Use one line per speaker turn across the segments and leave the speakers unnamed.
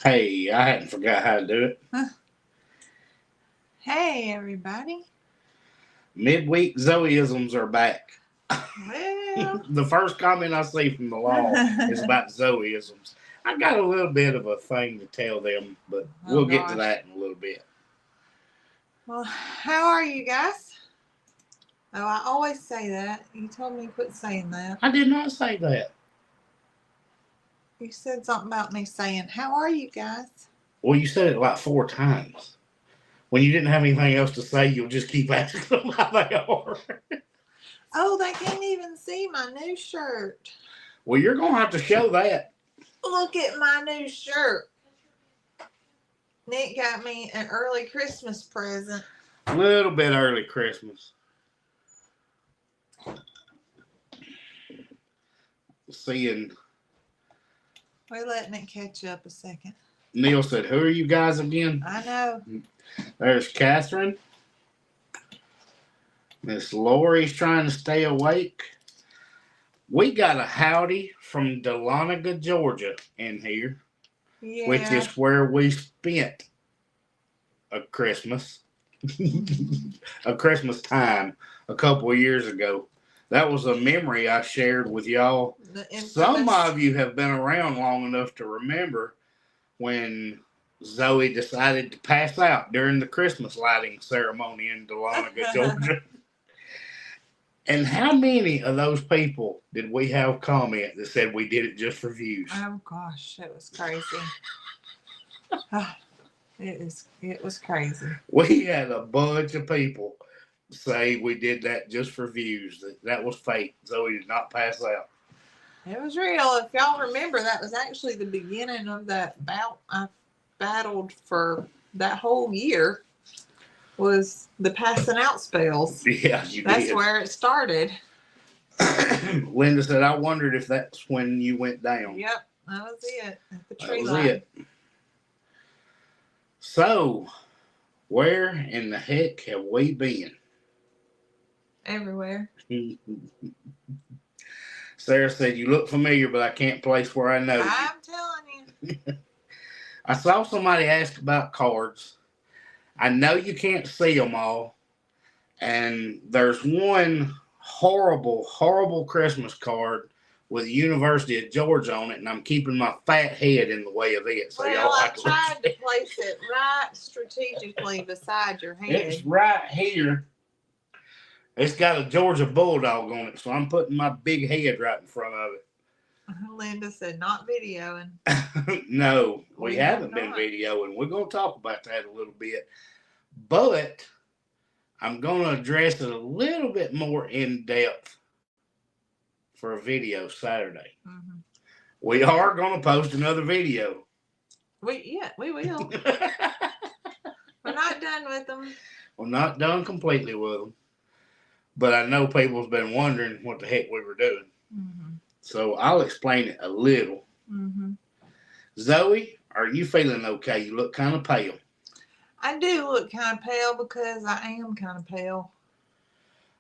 Hey, I hadn't forgot how to do it.
Hey, everybody.
Midweek Zoeisms are back.
Well,
The first comment I see from the law is about Zoeisms. I got a little bit of a thing to tell them, but
oh
we'll get to
gosh.
that in a little bit.
Well, how are you guys? Oh, I always say that. You told me to quit saying that.
I did not say that.
You said something about me saying, "How are you guys?"
Well, you said it like 4 times. When you didn't have anything else to say, you'll just keep asking them how they are.
Oh, they can't even see my new shirt.
Well, you're going to have to show that.
Look at my new shirt. Nick got me an early Christmas present.
A little bit early Christmas. Seeing
We're letting it catch up a second.
Neil said, "Who are you guys again?"
I know.
There's Catherine. Miss Lori's trying to stay awake. We got a howdy from Dahlonega, Georgia in here, which
Yeah.
is where we spent a Christmas, a Christmas time a couple of years ago. That was a memory I shared with y'all. Some of you have been around long enough to remember when Zoe decided to pass out during the Christmas lighting ceremony in Dahlonega, Georgia. And how many of those people did we have comment that said we did it just for views?
Oh gosh, it was crazy. It was crazy.
We had a bunch of people say we did that just for views. That was fake. Zoe did not pass out.
It was real. If y'all remember, that was actually the beginning of that bout I battled for that whole year. Was the passing out spells.
Yeah,
That's
did.
where it started.
Linda said, "I wondered if that's when you went down."
Yep, that was it. At the tree
That was
line.
it. So, where in the heck have we been?
Everywhere.
Sarah said, "You look familiar, but I can't place where I know you."
I'm telling you.
I saw somebody ask about cards. I know you can't see them all. And there's one horrible, horrible Christmas card with the University of Georgia on it, and I'm keeping my fat head in the way of it. So
well, I tried to place it right strategically beside your head.
It's right here. It's got a Georgia Bulldog on it, so I'm putting my big head right in front of it.
Linda said, "Not videoing."
No, we haven't been videoing. We're going to talk about that a little bit. But I'm going to address it a little bit more in depth for a video Saturday. Mm-hmm. We are going to post another video.
We will. We're not done with them.
We're not done completely with them. But I know people's been wondering what the heck we were doing. Mm-hmm. So I'll explain it a little. Mm-hmm. Zoe, are you feeling okay? You look kind of pale.
I do look kind of pale because I am kind of pale.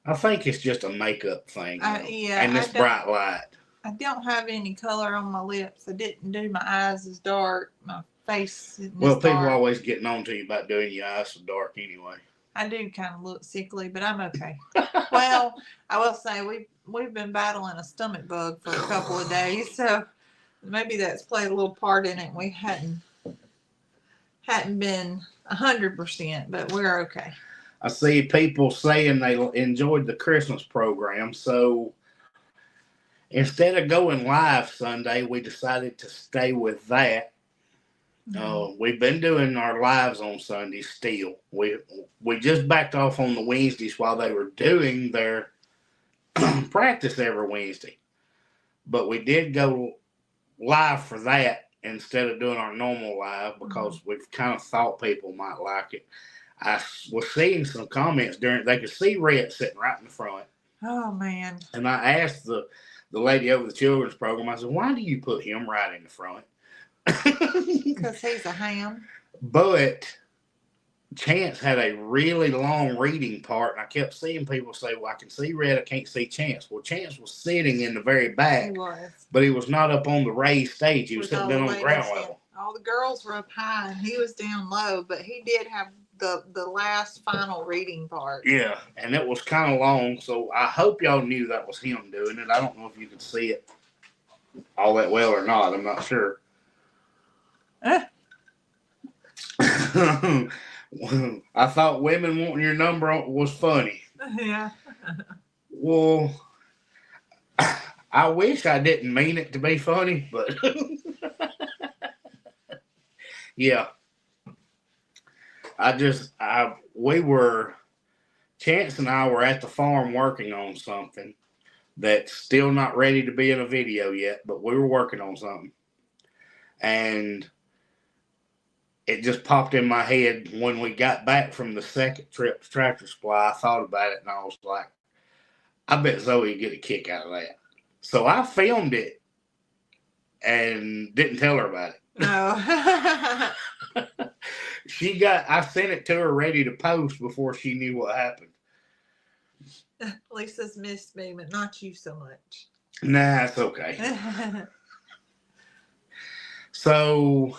I think it's just a makeup thing.
Yeah.
And this bright light.
I don't have any color on my lips. I didn't do my eyes as dark. My face isn't
Well, people
dark.
always getting on to you about doing your eyes so dark anyway.
I do kind of look sickly, but I'm okay. Well, I will say we've been battling a stomach bug for a couple of days, so maybe that's played a little part in it. We hadn't been 100%, but we're okay.
I see people saying they enjoyed the Christmas program, so instead of going live Sunday, we decided to stay with that. Mm-hmm. We've been doing our lives on Sundays still. We just backed off on the Wednesdays while they were doing their practice every Wednesday. But we did go live for that instead of doing our normal live because we've kind of thought people might like it. I was seeing some comments they could see Rhett sitting right in the front.
Oh, man.
And I asked the lady over the children's program, I said, "Why do you put him right in the front?"
Because he's a ham.
But Chance had a really long reading part, and I kept seeing people say, "Well, I can see Red, I can't see Chance." Well, Chance was sitting in the very back,
he was.
But he was not up on the raised stage. He was sitting down on the ground level.
All the girls were up high and he was down low, but he did have the last final reading part.
Yeah, and it was kind of long, so I hope y'all knew that was him doing it. I don't know if you could see it all that well or not. I'm not sure. I thought women wanting your number was funny.
Yeah.
Well, I wish I didn't mean it to be funny, but yeah. Chance and I were at the farm working on something that's still not ready to be in a video yet, but we were working on something. And it just popped in my head when we got back from the second trip to Tractor Supply. I thought about it and I was like, I bet Zoe would get a kick out of that. So I filmed it and didn't tell her about it.
No.
I sent it to her ready to post before she knew what happened.
Lisa's missed me, but not you so much.
Nah, it's okay. So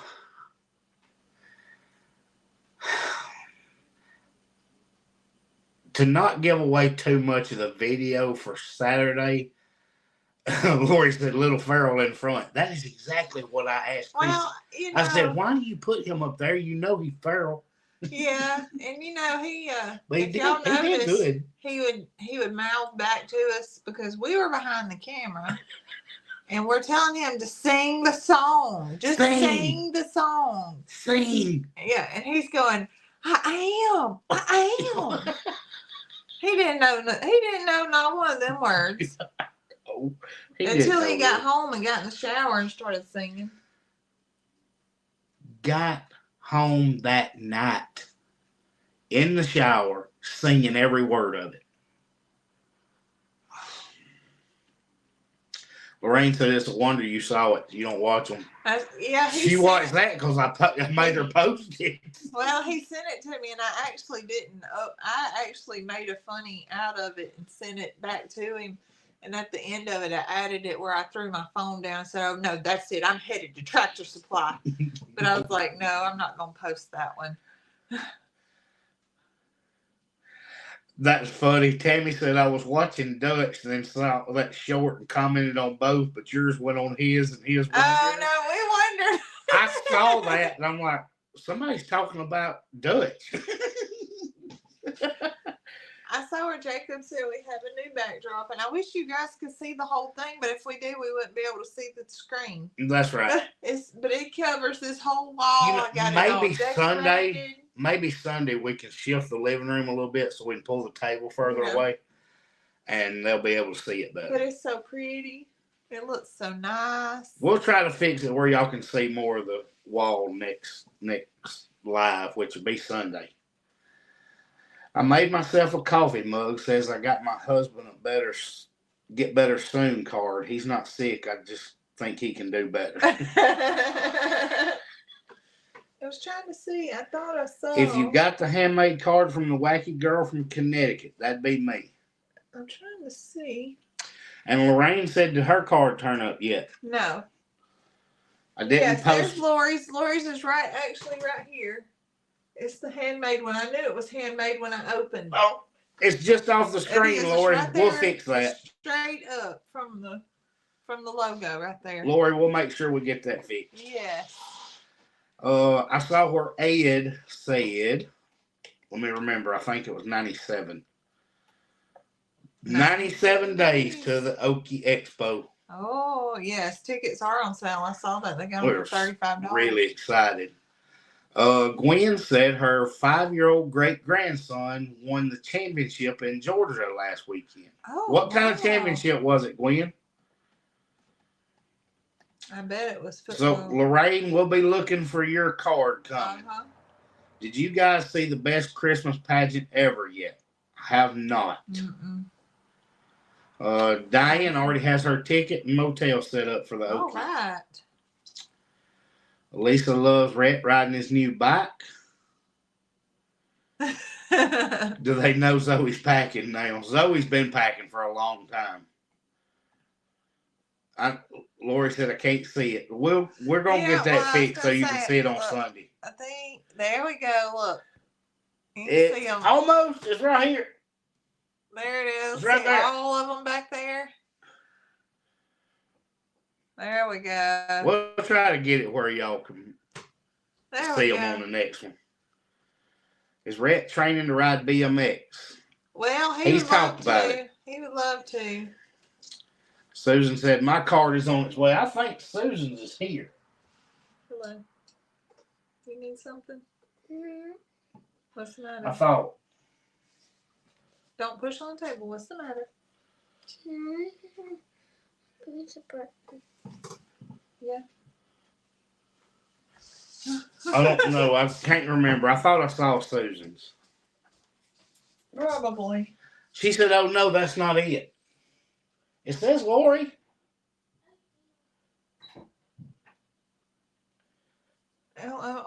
to not give away too much of the video for Saturday, Lori said Little Farrell in front. That is exactly what I asked.
Well,
I said, why do you put him up there? You know he's feral.
Yeah, and he
but he did good.
He would mouth back to us because we were behind the camera and we're telling him to sing the song. Just sing the song.
Sing.
Yeah, and he's going, I am. He didn't know not one of them words.
Oh,
until he got home and got in the shower and started singing.
Got home that night in the shower singing every word of it. Lorraine said it's a wonder you saw it. You don't watch them.
Yeah,
she watched that because I made her post it.
Well, he sent it to me, and I actually didn't. I actually made a funny out of it and sent it back to him. And at the end of it, I added it where I threw my phone down and said, "Oh no, that's it. I'm headed to Tractor Supply." But I was like, "No, I'm not going to post that one."
That's funny. Tammy said I was watching Dutch and then saw that short and commented on both, but yours went on his and his.
Oh no, we wondered.
I saw that and I'm like, somebody's talking about Dutch.
I saw where Jacob said we have a new backdrop, and I wish you guys could see the whole thing, but if we do, we wouldn't be able to see the screen.
That's right.
But it covers this whole wall.
You know,
I got
maybe
it all
Maybe Sunday we can shift the living room a little bit so we can pull the table further away, and they'll be able to see it better.
But it's so pretty. It looks so nice.
We'll try to fix it where y'all can see more of the wall next live, which will be Sunday. I made myself a coffee mug. Says I got my husband a get better soon card. He's not sick. I just think he can do better.
I was trying to see. I thought I saw.
If you got the handmade card from the wacky girl from Connecticut, that'd be me.
I'm trying to see.
And Lorraine said, did her card turn up yet?
No.
I didn't post.
There's Lori's. Lori's is right here. It's the handmade one. I knew it was handmade when I opened it.
Oh, it's just off the screen, Lori. Right, we'll fix that.
Straight up from the logo right there.
Lori, we'll make sure we get that fixed.
Yes.
I saw where Ed said, let me remember, I think it was 97. 97 days to the Okie Expo.
Oh, yes. Tickets are on sale. I saw that. They got them for $35.
Really excited. Gwen said her 5-year-old great-grandson won the championship in Georgia last weekend.
Oh,
what kind of championship was it, Gwen?
I bet it was football.
So, Lorraine, we'll be looking for your card coming.
Uh-huh.
Did you guys see the best Christmas pageant ever yet? I have not.
Mm-mm.
Diane already has her ticket and motel set up for the Okie.
All right.
Lisa loves Rhett riding his new bike. Do they know Zoe's packing now? Zoe's been packing for a long time. Lori said I can't see it. We're gonna get that
well, I was
fixed so
gonna
you can
say,
see it on
look,
Sunday.
I think there we go. Look, you can
It's
see them.
almost. It's right here.
There it is.
It's right
See
there.
all of them back there. There we go.
We'll try to get it where y'all can see them on the next one. Is Rhett training to ride BMX?
Well,
He's talked about it.
He would love to.
Susan said my card is on its way. I think Susan's is here.
Hello. You need something?
Mm-hmm.
What's the matter?
I thought.
Don't push on the table. What's the matter? Yeah.
I don't know. I can't remember. I thought I saw Susan's.
Probably.
She said, "Oh no, that's not it. It says Lori."
Lori.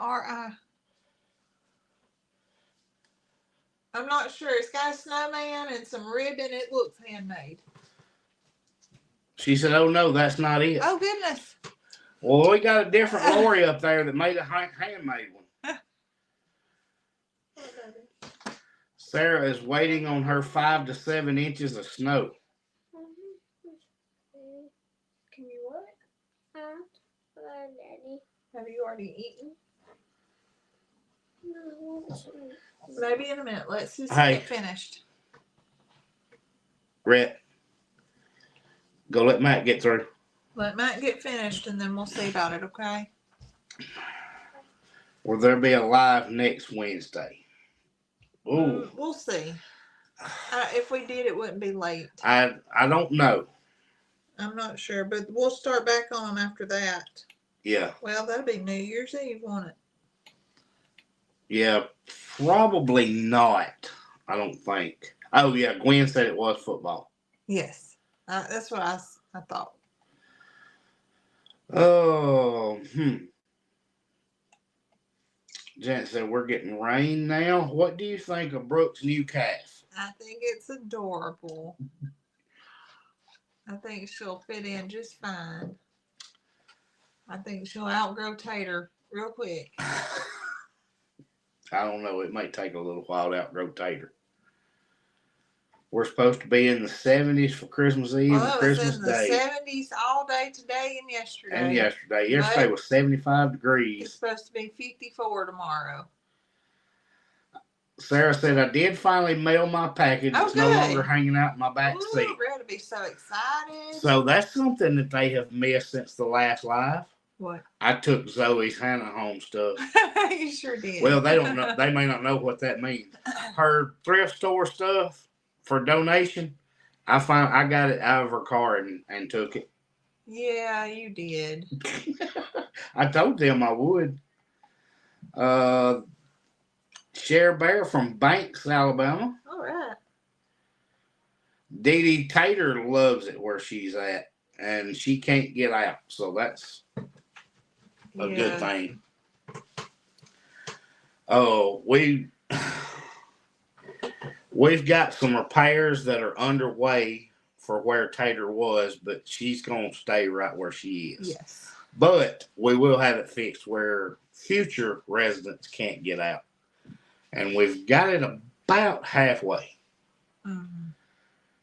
I'm not sure. It's got a snowman and some ribbon. It looks handmade.
She said, "Oh no, that's not it."
Oh goodness.
Well, we got a different Lori up there that made a handmade one. Sarah is waiting on her 5 to 7 inches of snow.
Can you what?
Daddy.
Have you already eaten?
No.
Maybe in a minute. Let's just
Hey.
get finished.
Rhett, go let Matt get through.
Let Matt get finished and then we'll see about it, okay?
Will there be a live next Wednesday? Ooh.
We'll see. If we did, it wouldn't be late.
I don't know.
I'm not sure, but we'll start back on after that.
Yeah.
Well, that'll be New Year's Eve, won't it?
Yeah, probably not. I don't think. Oh, yeah, Gwen said it was football.
Yes. That's what I thought.
Oh, Janet said we're getting rain now. What do you think of Brooke's new calf?
I think it's adorable. I think she'll fit in just fine. I think she'll outgrow Tater real quick.
I don't know. It may take a little while to outgrow Tater. We're supposed to be in the 70s for Christmas Eve and Christmas Day.
It was in the 70s all day today and yesterday.
Yesterday was 75 degrees.
It's supposed to be 54 tomorrow.
Sarah said, I did finally mail my package. It's no longer hanging out in my back seat.
We're going to be so excited.
So that's something that they have missed since the last live.
What?
I took Zoe's Hannah home stuff.
You sure did.
Well, they don't know. They may not know what that means. Her thrift store stuff for donation, I got it out of her car and took it.
Yeah, you did.
I told them I would. Cher Bear from Banks, Alabama.
All right.
Dee Dee Tater loves it where she's at, and she can't get out. So that's a good thing. Oh, we've got some repairs that are underway for where Tater was, but she's going to stay right where she is.
Yes.
But we will have it fixed where future residents can't get out. And we've got it about halfway.
Mm-hmm.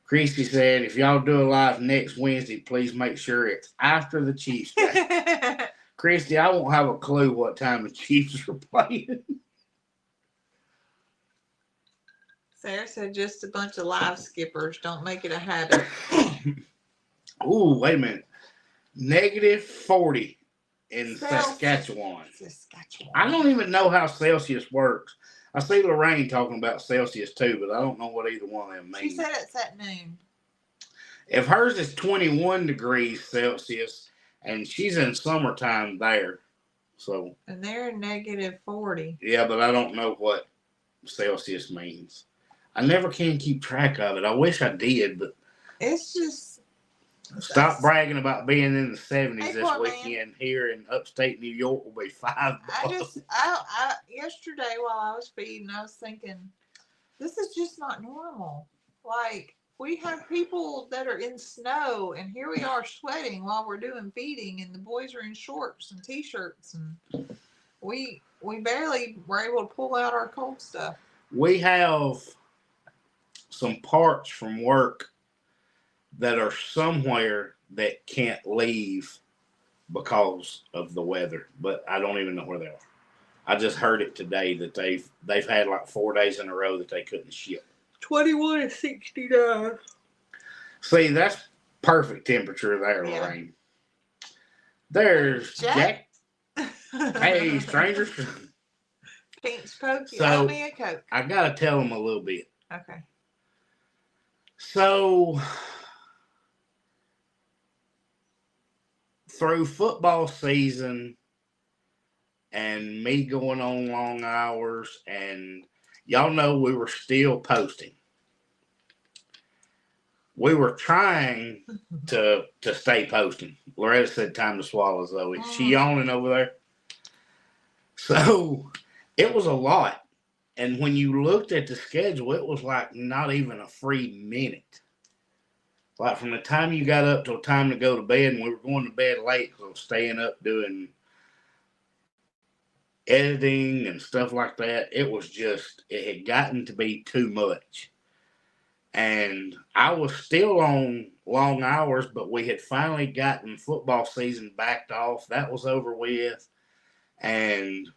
Christy said, if y'all do a live next Wednesday, please make sure it's after the Chiefs game. Christy, I won't have a clue what time the Chiefs are playing.
Sarah said just a bunch of live skippers. Don't make it a habit.
Ooh, wait a minute. -40 in Saskatchewan. I don't even know how Celsius works. I see Lorraine talking about Celsius too, but I don't know what either one of them means.
She said it's at noon.
If hers is 21 degrees Celsius, and she's in summertime there, so.
And they're -40.
Yeah, but I don't know what Celsius means. I never can keep track of it. I wish I did, but.
It's just.
Stop bragging about being in the 70s
hey,
this weekend. Here in upstate New York will be 5 bucks.
I yesterday while I was feeding, I was thinking, this is just not normal. Like, We have people that are in snow, and here we are sweating while we're doing feeding, and the boys are in shorts and t-shirts, and we barely were able to pull out our cold stuff.
We have some parts from work that are somewhere that can't leave because of the weather, but I don't even know where they are. I just heard it today that they've had like 4 days in a row that they couldn't ship.
21 and 69.
See, that's perfect temperature there,
Yeah.
Lorraine. There's Jack. Hey, strangers.
Peach Pokey,
So,
owe me a Coke.
I gotta tell them a little bit.
Okay.
So, through football season and me going on long hours, and y'all know we were still posting. We were trying to stay posting. Loretta said time to swallow, Zoe. She yawning over there. So it was a lot. And when you looked at the schedule, it was like not even a free minute. Like from the time you got up till time to go to bed, and we were going to bed late because I was staying up doing editing and stuff like that. It was just, it had gotten to be too much. And I was still on long hours, but we had finally gotten football season backed off. That was over with. And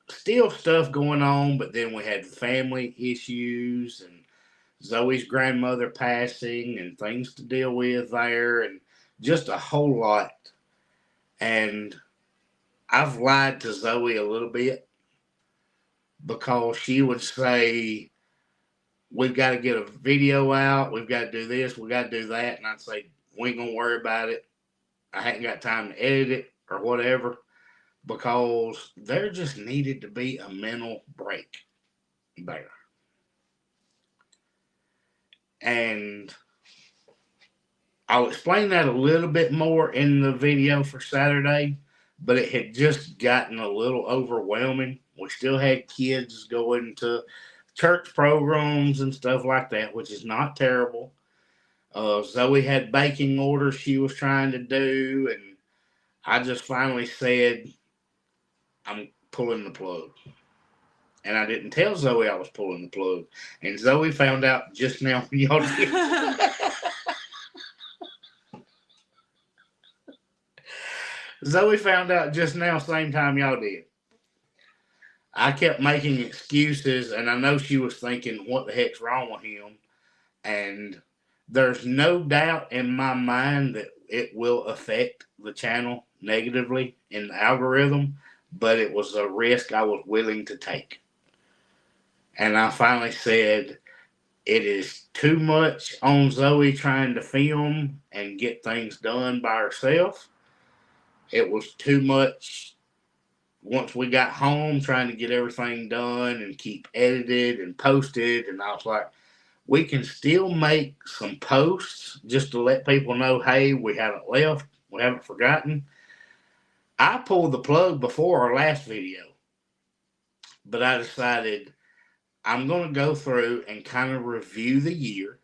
still stuff going on, but then we had family issues and Zoe's grandmother passing and things to deal with there, and just a whole lot. And I've lied to Zoe a little bit because she would say, we've got to get a video out, we've got to do this, we've got to do that. And I'd say, we ain't going to worry about it. I hadn't got time to edit it or whatever, because there just needed to be a mental break there. And I'll explain that a little bit more in the video for Saturday, but it had just gotten a little overwhelming. We still had kids going to church programs and stuff like that, which is not terrible. Zoe had baking orders she was trying to do, and I just finally said, I'm pulling the plug. And I didn't tell Zoe I was pulling the plug. And Zoe found out just now when y'all did. Zoe found out just now, same time y'all did. I kept making excuses, and I know she was thinking, what the heck's wrong with him? And there's no doubt in my mind that it will affect the channel negatively in the algorithm, but it was a risk I was willing to take. And I finally said, it is too much on Zoe trying to film and get things done by herself. It was too much once we got home trying to get everything done and keep edited and posted. And I was like, we can still make some posts just to let people know, hey, we haven't left, we haven't forgotten. I pulled the plug before our last video, but I decided I'm going to go through and kind of review the year.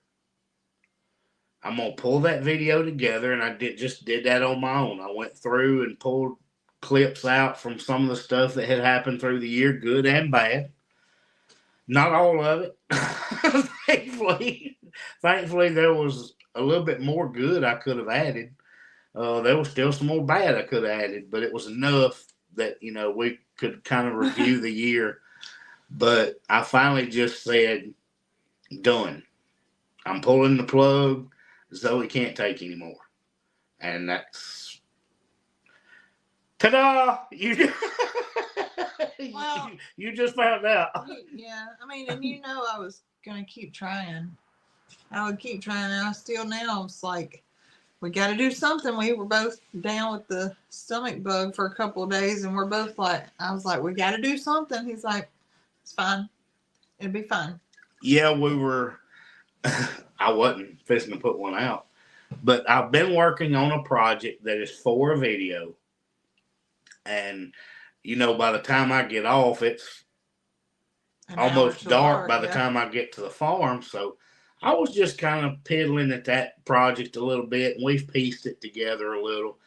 I'm going to pull that video together, and I just did that on my own. I went through and pulled clips out from some of the stuff that had happened through the year, good and bad. Not all of it. Thankfully, there was a little bit more good I could have added. There was still some more bad I could have added, but it was enough that, we could kind of review the year. But I finally just said, done. I'm pulling the plug. Zoe can't take anymore. And that's... Ta-da!
Well,
you just found out.
Yeah, I mean, and I was going to keep trying. I would keep trying, and I still now, it's like, we got to do something. We were both down with the stomach bug for a couple of days, and we're both like, I was like, we got to do something. He's like, it's fine. It'll be fine.
Yeah, we were, I wasn't fixing to put one out, but I've been working on a project that is for a video. And, by the time I get off, it's almost dark by the time I get to the farm. So I was just kind of piddling at that project a little bit, and we've pieced it together a little.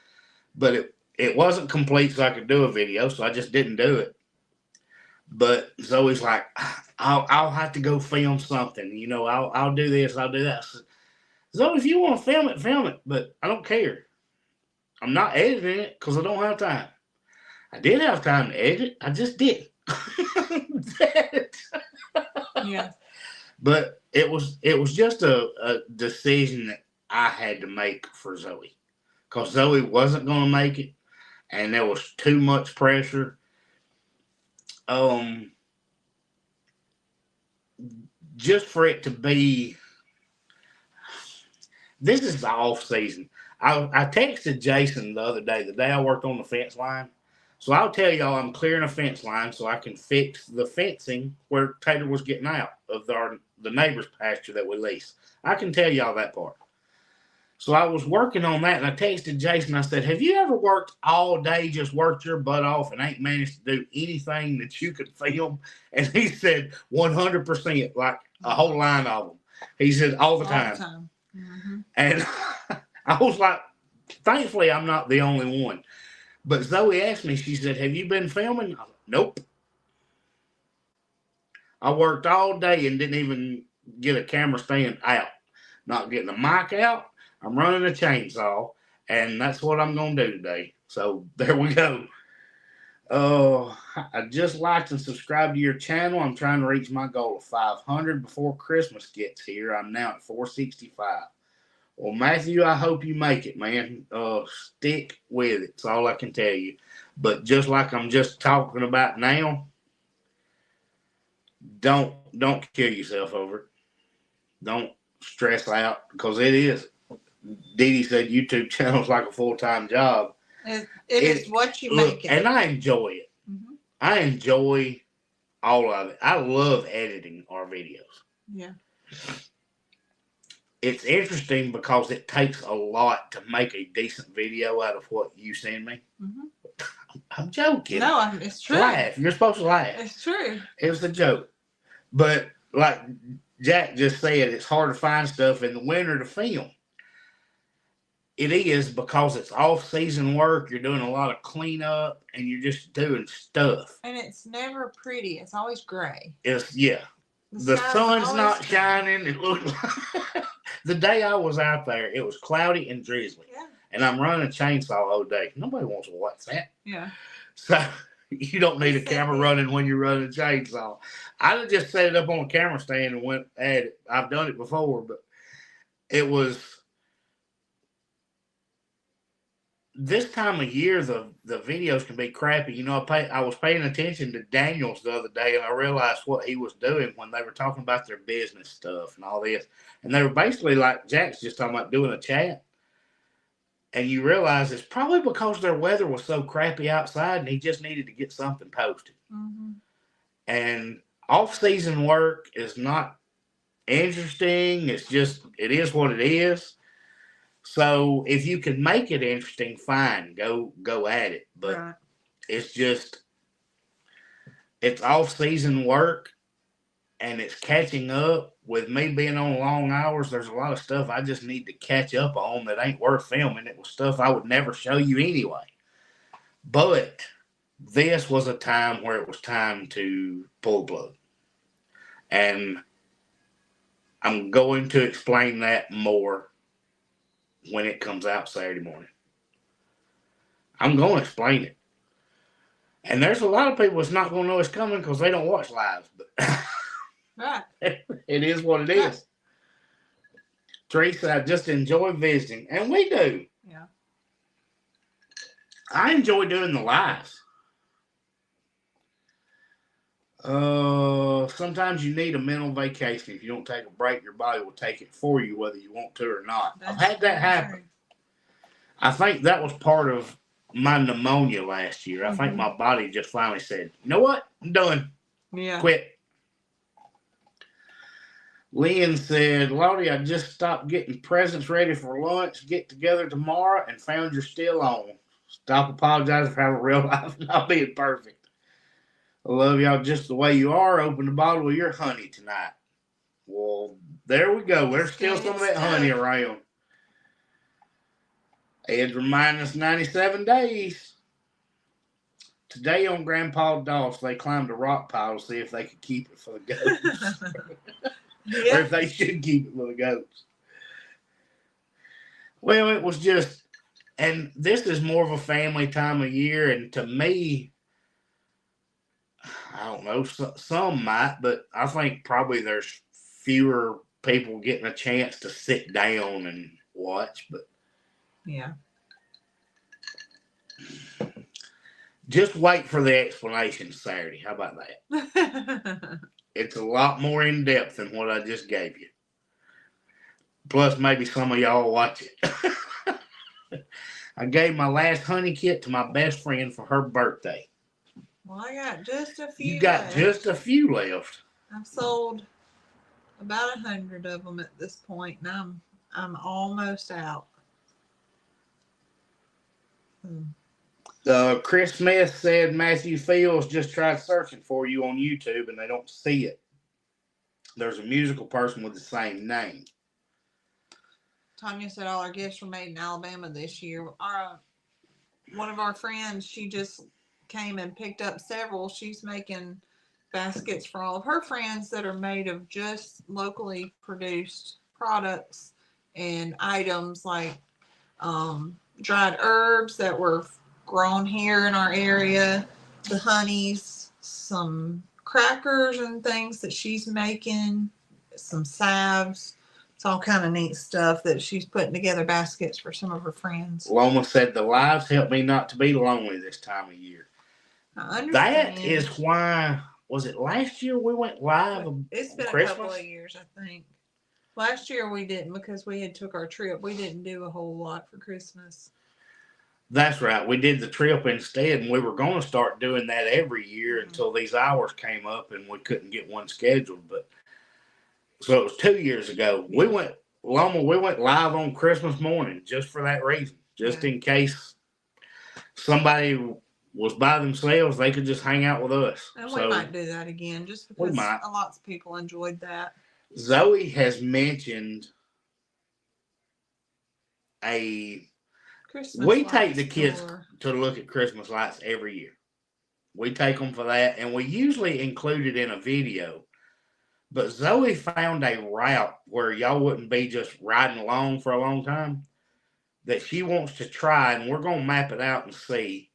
But it wasn't complete, so I could do a video, so I just didn't do it. But Zoe's like, I'll have to go film something. You know, I'll do this, I'll do that. I said, Zoe, if you want to film it, but I don't care. I'm not editing it because I don't have time. I did have time to edit, I just didn't.
Yeah.
But it was just a decision that I had to make for Zoe. Because Zoe wasn't going to make it, and there was too much pressure. Just for it to be, this is the off season. I texted Jason the other day, the day I worked on the fence line. So I'll tell y'all I'm clearing a fence line so I can fix the fencing where Taylor was getting out of the neighbor's pasture that we lease. I can tell y'all that part. So I was working on that, and I texted Jason. I said, have you ever worked all day, just worked your butt off, and ain't managed to do anything that you could film? And he said 100%, like a whole line of them. He said all the time.
Mm-hmm.
And I was like, thankfully, I'm not the only one. But Zoe asked me, she said, have you been filming? I was like, nope. I worked all day and didn't even get a camera stand out. Not getting a mic out. I'm running a chainsaw, and that's what I'm going to do today. So there we go. I just liked and subscribed to your channel. I'm trying to reach my goal of 500 before Christmas gets here. I'm now at 465. Well, Matthew, I hope you make it, man. Stick with it. That's all I can tell you. But just like I'm just talking about now, don't kill yourself over it. Don't stress out, because it is. Dee Dee said YouTube channel is like a full-time job.
It is what you make it.
And I enjoy it. Mm-hmm. I enjoy all of it. I love editing our videos.
Yeah.
It's interesting because it takes a lot to make a decent video out of what you send me. Mm-hmm. I'm joking.
No, it's true.
Laugh. You're supposed to laugh.
It's true.
It was a joke. But like Jack just said, it's hard to find stuff in the winter to film. It is, because it's off-season work. You're doing a lot of cleanup, and you're just doing stuff.
And it's never pretty. It's always gray.
Yeah. The sun's not shining. It looks like the day I was out there, it was cloudy and drizzly.
Yeah.
And I'm running a chainsaw all day. Nobody wants to watch that.
Yeah.
So you don't need a camera running when you're running a chainsaw. I just set it up on a camera stand and went at it. I've done it before, but it was this time of year, the videos can be crappy. You know, I was paying attention to Daniels the other day, and I realized what he was doing when they were talking about their business stuff and all this. And they were basically like Jack's just talking about doing a chat. And you realize it's probably because their weather was so crappy outside, and he just needed to get something posted. Mm-hmm. And off-season work is not interesting. It's just, it is what it is. So if you can make it interesting, fine, go at it. But right. It's just, it's off-season work, and it's catching up. With me being on long hours, there's a lot of stuff I just need to catch up on that ain't worth filming. It was stuff I would never show you anyway. But this was a time where it was time to pull the plug. And I'm going to explain that more when it comes out Saturday morning. I'm going to explain it. And there's a lot of people that's not going to know it's coming because they don't watch live. But right. It is what it is. Teresa, I just enjoy visiting. And we do.
Yeah.
I enjoy doing the lives. Sometimes you need a mental vacation. If you don't take a break, your body will take it for you, whether you want to or not. I've had that happen. I think that was part of my pneumonia last year. I think my body just finally said, you know what? I'm done.
Yeah.
Quit. Lynn said, Lottie, I just stopped getting presents ready for lunch. Get together tomorrow and found you're still on. Stop apologizing for having real life and not being perfect. I love y'all just the way you are. Open the bottle of your honey tonight. Well, There we go. There's still some of that honey around. Ed's reminding us 97 days. Today on Grandpa Doss, they climbed a rock pile to see if they could keep it for the goats.
Yeah.
Or if they should keep it for the goats. Well, it was just, and this is more of a family time of year, and to me, I don't know, some might, but I think probably there's fewer people getting a chance to sit down and watch, but
yeah.
Just wait for the explanation Saturday. How about that? It's a lot more in depth than what I just gave you. Plus, maybe some of y'all watch it. I gave my last honey kit to my best friend for her birthday.
Well, I got just a few.
You got just a few left.
I've sold about 100 of them at this point, and I'm almost out.
Chris Smith said Matthew Fields just tried searching for you on YouTube and they don't see it. There's a musical person with the same name.
Tanya said all our gifts were made in Alabama this year. One of our friends, she just came and picked up several. She's making baskets for all of her friends that are made of just locally produced products and items like dried herbs that were grown here in our area, the honeys, some crackers and things that she's making, some salves. It's all kind of neat stuff that she's putting together baskets for some of her friends.
Loma said the lives help me not to be lonely this time of year.
I understand.
That is why, was it last year we went live?
It's been
Christmas?
a couple of years, I think. Last year we didn't because we had took our trip. We didn't do a whole lot for Christmas.
That's right. We did the trip instead, and we were going to start doing that every year until these hours came up and we couldn't get one scheduled. But so it was 2 years ago. We went live on Christmas morning just for that reason, just in case somebody was by themselves, they could just hang out with us.
And we might do that again, just because lots of people enjoyed that.
Zoe has mentioned a.
Christmas
we take the kids
tour
to look at Christmas lights every year. We take them for that, and we usually include it in a video. But Zoe found a route where y'all wouldn't be just riding along for a long time that she wants to try, and we're going to map it out and see.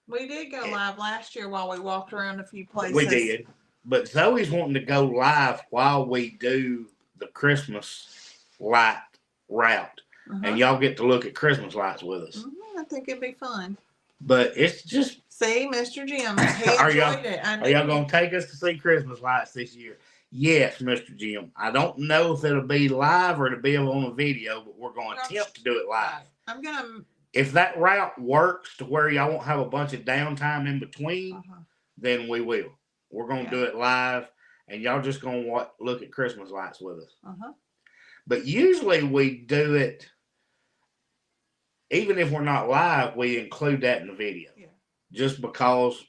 We did go live last year while we walked around a few places.
We did. But Zoe's wanting to go live while we do the Christmas light route. And y'all get to look at Christmas lights with us.
I think it'd be fun.
But it's just...
See, Mr. Jim, he enjoyed it.
Are y'all going to take us to see Christmas lights this year? Yes, Mr. Jim. I don't know if it'll be live or it'll be on a video, but we're going to attempt to do it live.
I'm going to...
If that route works to where y'all won't have a bunch of downtime in between, then we will. We're going to do it live, and y'all just going to look at Christmas lights with us. But usually we do it... Even if we're not live, we include that in the video. Just because,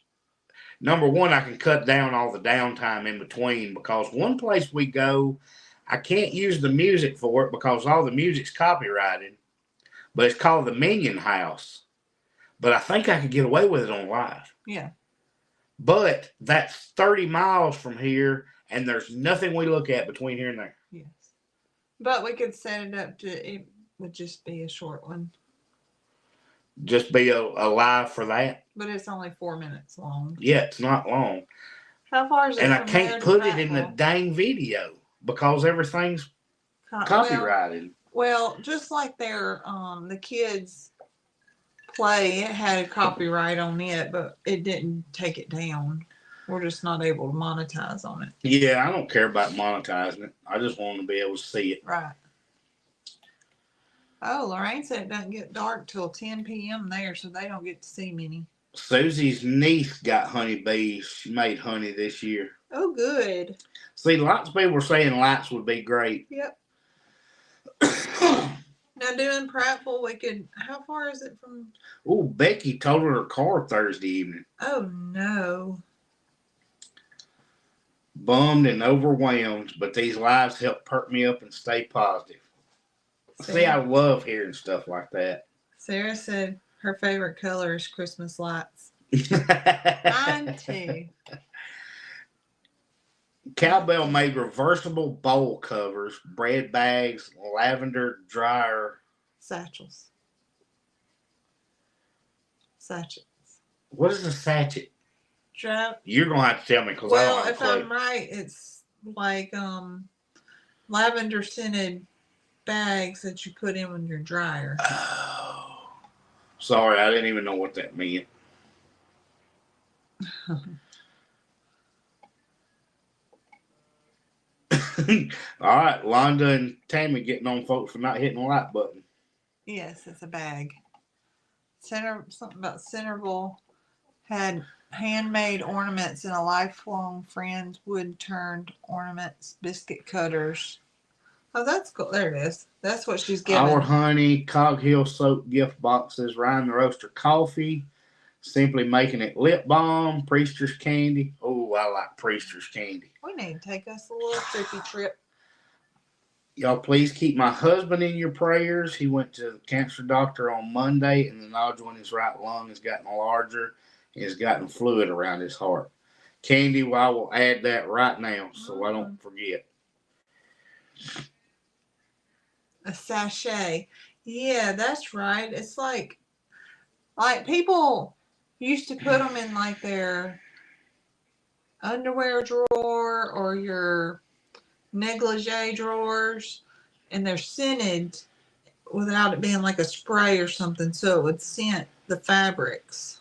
number one, I can cut down all the downtime in between, because one place we go, I can't use the music for it because all the music's copyrighted, but it's called the Minion House. But I think I could get away with it on live.
Yeah.
But that's 30 miles from here, and there's nothing we look at between here and there.
Yes. But we could set it up to, it would just be a short one.
Just be a live for that.
But it's only 4 minutes long.
Yeah, it's not long.
How far is it?
And I can't put it in the dang video because everything's copyrighted.
Well, just like the kids play, it had a copyright on it, but it didn't take it down. We're just not able to monetize on it.
Yeah, I don't care about monetizing it. I just want to be able to see it.
Right. Oh, Lorraine said it doesn't get dark till 10 p.m. there, so they don't get to see many. Susie's
niece got honeybees. She made honey this year.
Oh, good.
See, lots of people were saying lights would be great.
Yep. Now, doing Prattville, we could... How far is it from...
Oh, Becky totaled her car Thursday evening.
Oh, no.
bummed and overwhelmed, but these lives help perk me up and stay positive. See, I
Sarah,
love hearing stuff like that.
Sarah said her favorite color is Christmas lights. Mine too.
Cowbell made reversible bowl covers, bread bags, lavender dryer.
Satchels. Sachets.
What is a sachet?
Dry.
You're gonna have to tell me because I
Well,
don't have a
if
clue.
I'm right, it's like lavender scented bags that you put in with your dryer.
Oh, sorry, I didn't even know what that meant. All right, Londa and Tammy getting on folks for not hitting the like button.
Yes, it's a bag. Something about Centerville had handmade ornaments and a lifelong friend's wood turned ornaments, biscuit cutters. Oh, that's cool. There it is. That's what she's giving.
Our Honey, Cog Hill soap gift boxes, Ryan the Roaster coffee, Simply Making It lip balm, Priester's candy. Oh, I like Priester's candy.
We need to take us a little trippy trip.
Y'all, please keep my husband in your prayers. He went to the cancer doctor on Monday, and the nodule in his right lung has gotten larger and has gotten fluid around his heart. Candy, well, I will add that right now so I don't forget.
A sachet. Yeah, that's right. It's like people used to put them in like their underwear drawer or your negligee drawers, and they're scented without it being like a spray or something, so it would scent the fabrics.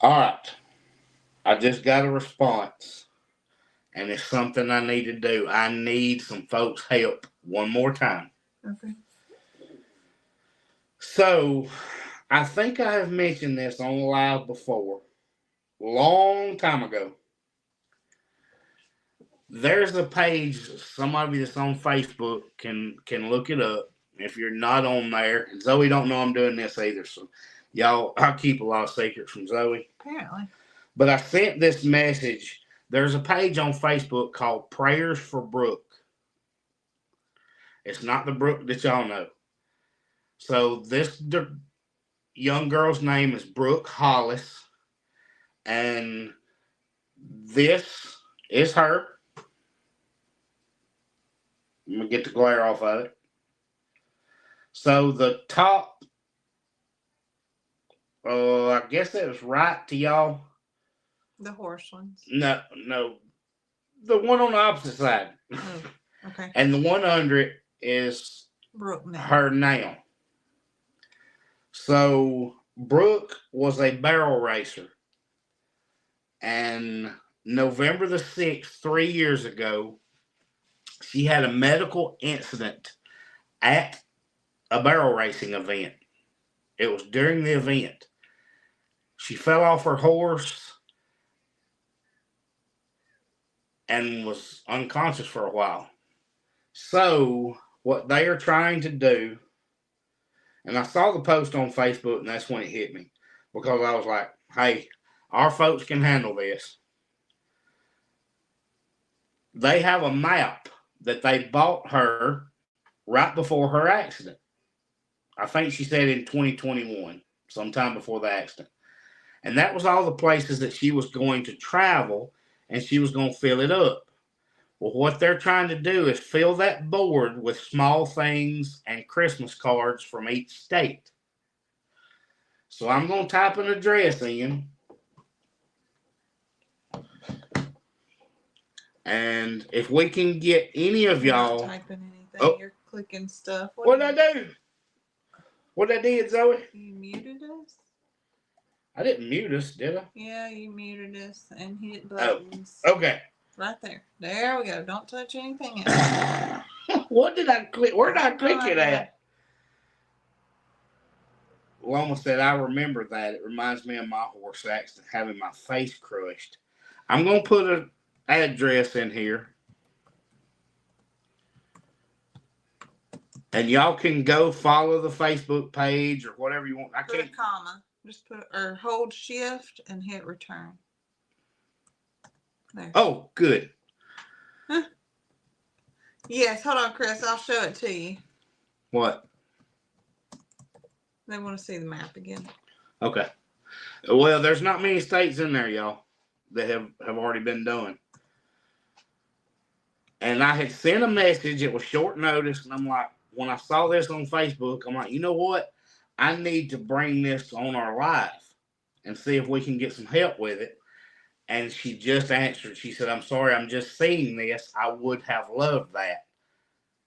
All right. I just got a response, and it's something I need to do. I need some folks' help one more time.
Okay.
So, I think I have mentioned this on live before, long time ago. There's a page, somebody that's on Facebook can look it up. If you're not on there, and Zoe don't know I'm doing this either, so y'all, I keep a lot of secrets from Zoe.
Apparently.
But I sent this message. There's a page on Facebook called Prayers for Brooke. It's not the Brooke that y'all know. So this young girl's name is Brooke Hollis, and this is her. I'm gonna get the glare off of it. So the top, I guess it was right to y'all.
The horse ones.
No, the one on the opposite side.
Oh, okay.
And the one under it is
Brooke now.
her now. So Brooke was a barrel racer, and November the 6th, 3 years ago, she had a medical incident at a barrel racing event. It was during the event. She fell off her horse and was unconscious for a while. So what they are trying to do, and I saw the post on Facebook, and that's when it hit me, because I was like, hey, our folks can handle this. They have a map that they bought her right before her accident. I think she said in 2021, sometime before the accident. And that was all the places that she was going to travel, and she was going to fill it up. Well, what they're trying to do is fill that board with small things and Christmas cards from each state. So I'm going to type an address in. And if we can get any of y'all.
You're not typing anything. You're clicking stuff.
What did I do? What I did, Zoe?
You muted us?
I didn't mute us, did I?
Yeah, you muted us and hit buttons.
Oh, okay.
Right there. There we go. Don't touch anything else.
What did I click? Where did I click it at? Loma said, I remember that. It reminds me of my horse accident, having my face crushed. I'm going to put an address in here. And y'all can go follow the Facebook page or whatever you want.
Put a comma. Just put or hold shift and hit return. There.
Oh, good.
Huh? Yes, hold on, Chris. I'll show it to you.
What?
They want to see the map again.
Okay. Well, there's not many states in there, y'all, that have already been done. And I had sent a message. It was short notice, and I'm like, when I saw this on Facebook, I'm like, you know what? I need to bring this on our live and see if we can get some help with it. And she just answered. She said, I'm sorry, I'm just seeing this. I would have loved that.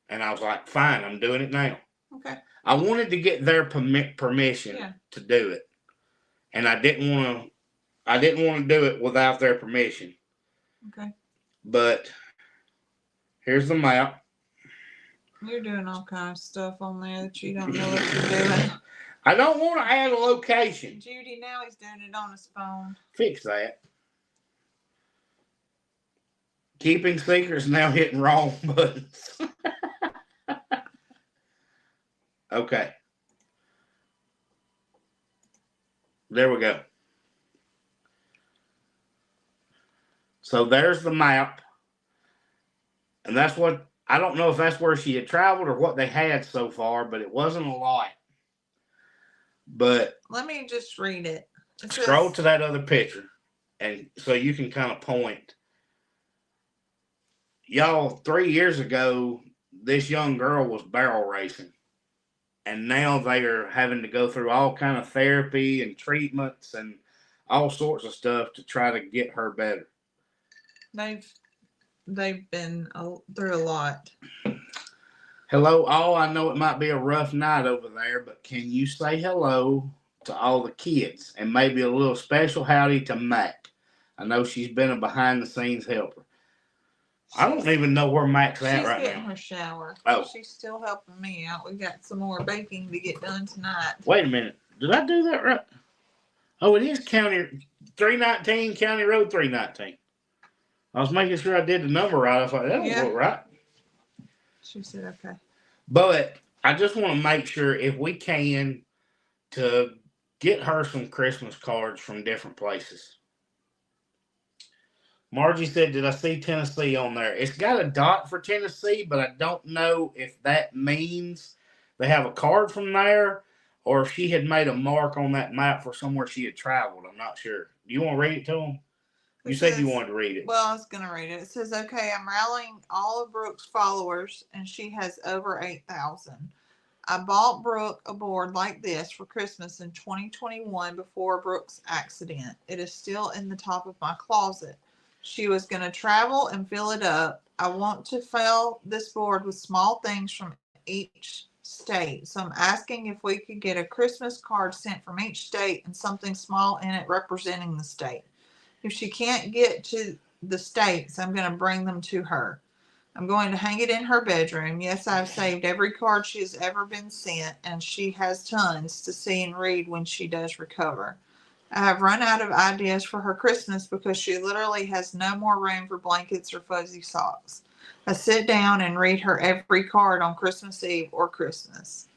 And I was like, fine, I'm doing it now.
Okay.
I wanted to get their permission to do it. And I didn't want to do it without their permission.
Okay.
But here's the map.
You're doing all kind of stuff on there that you don't know what you're doing.
I don't want to add a location.
Judy, now he's doing it on his phone.
Fix that. Keeping secrets now hitting wrong buttons. Okay. There we go. So there's the map. And that's what, I don't know if that's where she had traveled or what they had so far, but it wasn't a lot. But
let me just read it.
Scroll to that other picture, and so you can kind of point. Y'all, 3 years ago, this young girl was barrel racing. And now they are having to go through all kind of therapy and treatments and all sorts of stuff to try to get her better.
They've been through a lot.
Hello, all. I know it might be a rough night over there, but can you say hello to all the kids and maybe a little special howdy to Mac? I know she's been a behind-the-scenes helper. I don't even know where Mac's at right now.
She's getting her shower.
Oh.
She's still helping me out. We got some more baking to get done tonight.
Wait a minute. Did I do that right? Oh, it is County 319, County Road 319. I was making sure I did the number right. I was like, that don't look right.
She said, okay.
But I just want to make sure if we can to get her some Christmas cards from different places. Margie said, did I see Tennessee on there? It's got a dot for Tennessee, but I don't know if that means they have a card from there or if she had made a mark on that map for somewhere she had traveled. I'm not sure. Do you want to read it to them? You said you wanted to read it.
Well, I was going to read it. It says, okay, I'm rallying all of Brooke's followers, and she has over 8,000. I bought Brooke a board like this for Christmas in 2021 before Brooke's accident. It is still in the top of my closet. She was going to travel and fill it up. I want to fill this board with small things from each state. So I'm asking if we could get a Christmas card sent from each state and something small in it representing the state. If she can't get to the states, I'm going to bring them to her. I'm going to hang it in her bedroom. Yes, I've saved every card she has ever been sent, and she has tons to see and read when she does recover. I have run out of ideas for her Christmas because she literally has no more room for blankets or fuzzy socks. I sit down and read her every card on Christmas Eve or Christmas.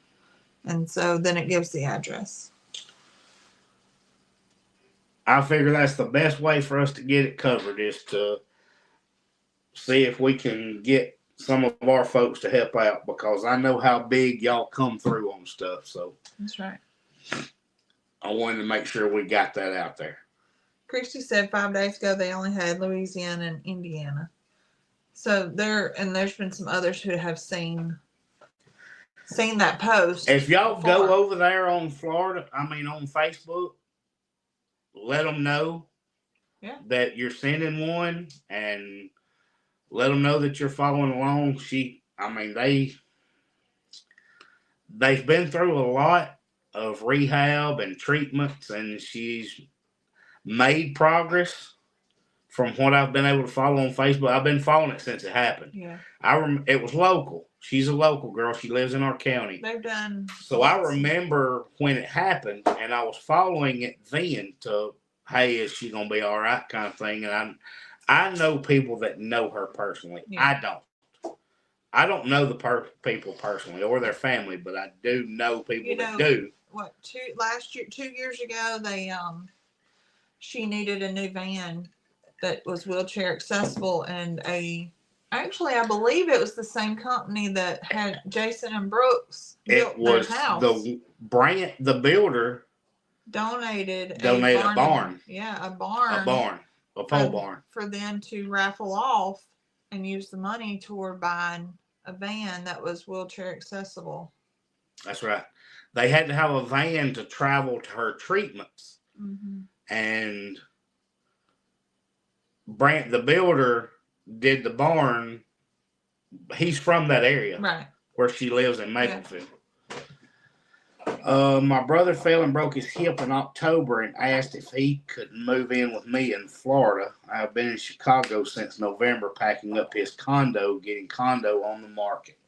And so then it gives the address.
I figure that's the best way for us to get it covered is to see if we can get some of our folks to help out because I know how big y'all come through on stuff. So
that's right.
I wanted to make sure we got that out there.
Christy said 5 days ago they only had Louisiana and Indiana. So there's been some others who have seen that post.
If y'all go over there on Florida, on Facebook, let them know that you're sending one and let them know that you're following along. They've been through a lot of rehab and treatments, and she's made progress from what I've been able to follow on Facebook. I've been following it since it happened.
Yeah.
It was local. She's a local girl. She lives in our county.
They've done.
So I remember when it happened, and I was following it then to, hey, is she going to be all right kind of thing. And I know people that know her personally. Yeah. I don't know the people personally or their family, but I do know people that do.
What, 2 years ago, she needed a new van that was wheelchair accessible, and actually I believe it was the same company that had Jason and Brooks built
It was
their house.
the builder
donated
a barn.
Yeah, a barn.
A pole barn.
For them to raffle off and use the money toward buying a van that was wheelchair accessible.
That's right. They had to have a van to travel to her treatments.
Mm-hmm.
And Brant, the builder, did the barn. He's from that area.
Right.
Where she lives in Mapleville. Yeah. My brother fell and broke his hip in October and asked if he could move in with me in Florida. I've been in Chicago since November, packing up his condo, getting condo on the market.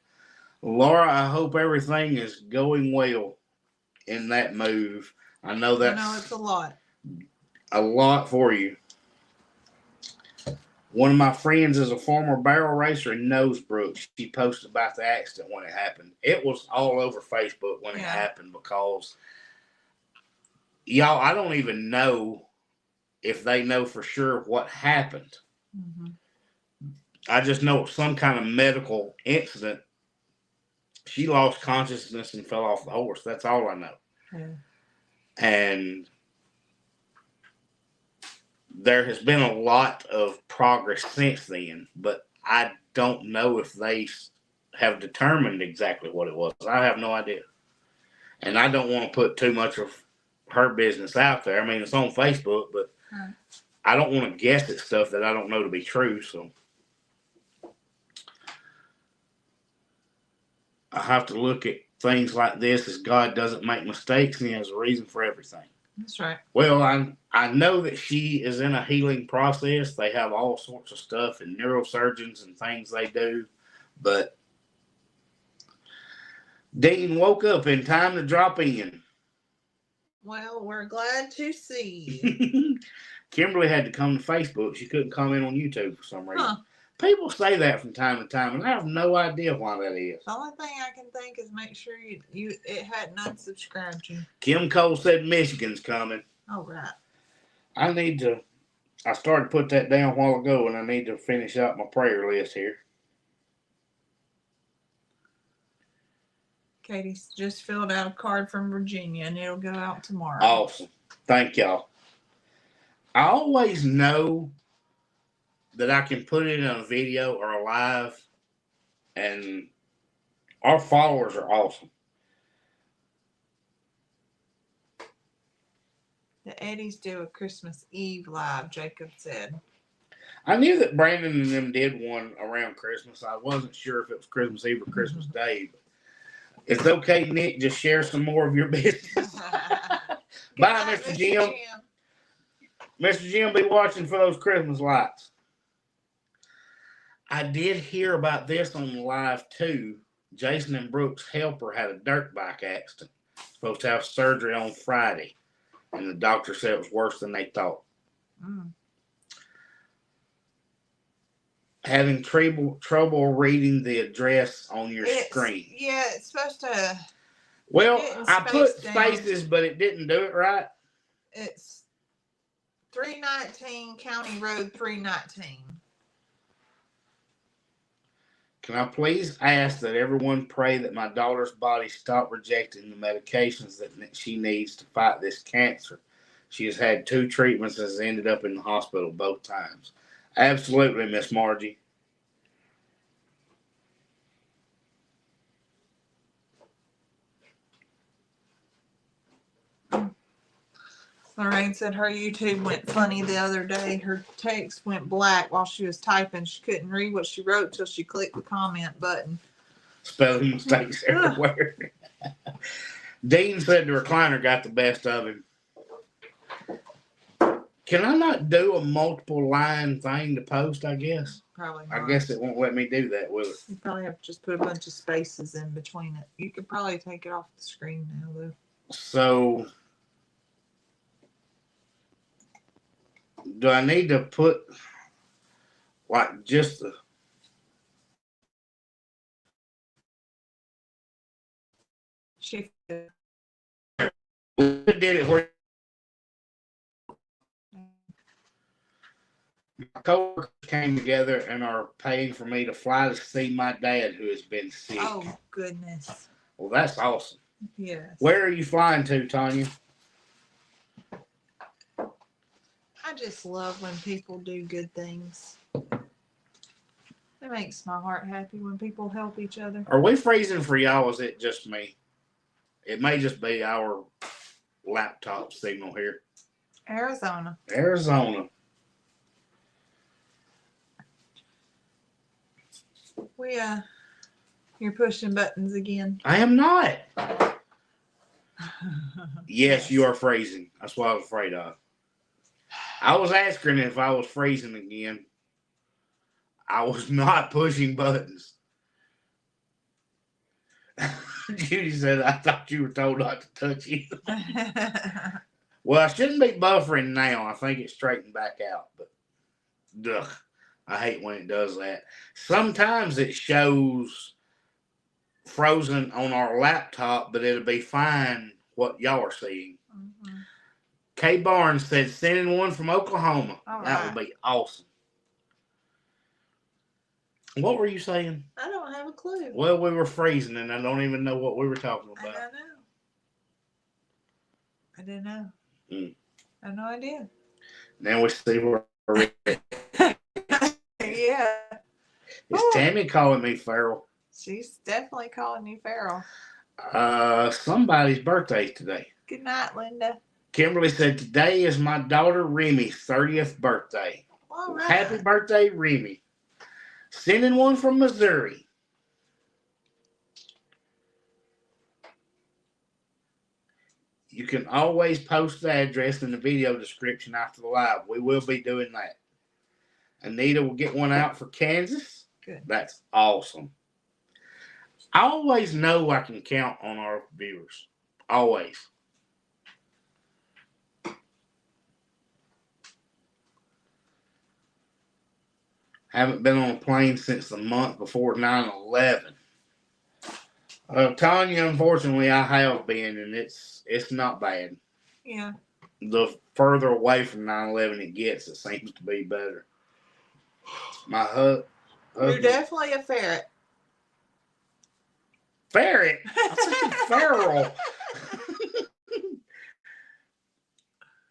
Laura, I hope everything is going well in that move. I know
it's a lot.
A lot for you. One of my friends is a former barrel racer and knows Brooks. She posted about the accident when it happened. It was all over Facebook when it happened because, y'all, I don't even know if they know for sure what happened. Mm-hmm. I just know it was some kind of medical incident. She lost consciousness and fell off the horse. That's all I know. Yeah. And there has been a lot of progress since then, but I don't know if they have determined exactly what it was. I have no idea. And I don't want to put too much of her business out there. I mean, it's on Facebook, but I don't want to guess at stuff that I don't know to be true. So I have to look at things like this as God doesn't make mistakes and He has a reason for everything.
That's right.
Well, I know that she is in a healing process. They have all sorts of stuff and neurosurgeons and things they do. But Dean woke up in time to drop in.
Well, we're glad to see you.
Kimberly had to come to Facebook. She couldn't comment on YouTube for some reason. Huh. People say that from time to time, and I have no idea why that is.
The only thing I can think is make sure it hadn't unsubscribed you.
Kim Cole said Michigan's coming.
Oh, right.
I started to put that down a while ago, and I need to finish up my prayer list here.
Katie's just filled out a card from Virginia, and it'll go out tomorrow.
Awesome. Thank y'all. I always know that I can put it in a video or a live, and our followers are awesome.
The Eddies do a Christmas Eve live, Jacob said.
I knew that Brandon and them did one around Christmas. I wasn't sure if it was Christmas Eve or Christmas Day. But it's okay, Nick. Just share some more of your business. Bye, Mr. Jim. Mr. Jim, be watching for those Christmas lights. I did hear about this on the live, too. Jason and Brooks' helper had a dirt bike accident. Supposed to have surgery on Friday. And the doctor said it was worse than they thought. Mm. Having trouble reading the address on your screen.
Yeah, it's supposed to.
Well, I put spaces, but it didn't do it right.
It's 319 County Road 319.
Can I please ask that everyone pray that my daughter's body stop rejecting the medications that she needs to fight this cancer? She has had 2 treatments and has ended up in the hospital both times. Absolutely, Miss Margie.
Lorraine said her YouTube went funny the other day. Her text went black while she was typing. She couldn't read what she wrote until she clicked the comment button.
Spelling mistakes everywhere. Dean said the recliner got the best of him. Can I not do a multiple line thing to post, I guess?
Probably not.
I guess it won't let me do that, will it?
You probably have to just put a bunch of spaces in between it. You could probably take it off the screen now, though.
So, do I need to put, like, just the...
She did
it where My coworkers came together and are paying for me to fly to see my dad, who has been sick.
Oh, goodness.
Well, that's awesome.
Yes.
Where are you flying to, Tanya?
I just love when people do good things. It makes my heart happy when people help each other.
Are we freezing for y'all? Is it just me? It may just be our laptop signal here.
Arizona.
Arizona.
You're pushing buttons again.
I am not. Yes, you are freezing. That's what I was afraid of. I was asking if I was freezing again. I was not pushing buttons. Judy said, I thought you were told not to touch it. Well, I shouldn't be buffering now. I think it's straightened back out. But, ugh, I hate when it does that. Sometimes it shows frozen on our laptop, but it'll be fine what y'all are seeing. Mm-hmm. Kay Barnes said, sending one from Oklahoma. All that right. Would be awesome. What were you saying?
I don't have a clue.
Well, we were freezing, and I don't even know what we were talking about.
I don't know. I have no idea.
Now we see where we're at.
Yeah.
Is Tammy calling me feral?
She's definitely calling you feral.
Somebody's birthday today.
Good night, Linda.
Kimberly said, today is my daughter Remy's 30th birthday.
All right.
Happy birthday, Remy. Sending one from Missouri. You can always post the address in the video description after the live. We will be doing that. Anita will get one out for Kansas.
Good.
That's awesome. I always know I can count on our viewers. Always. Haven't been on a plane since the month before 9/11. Tanya, unfortunately, I have been, and it's not bad.
Yeah.
The further away from 9/11 it gets, it seems to be better. My husband.
You're definitely a ferret.
Ferret? I said feral.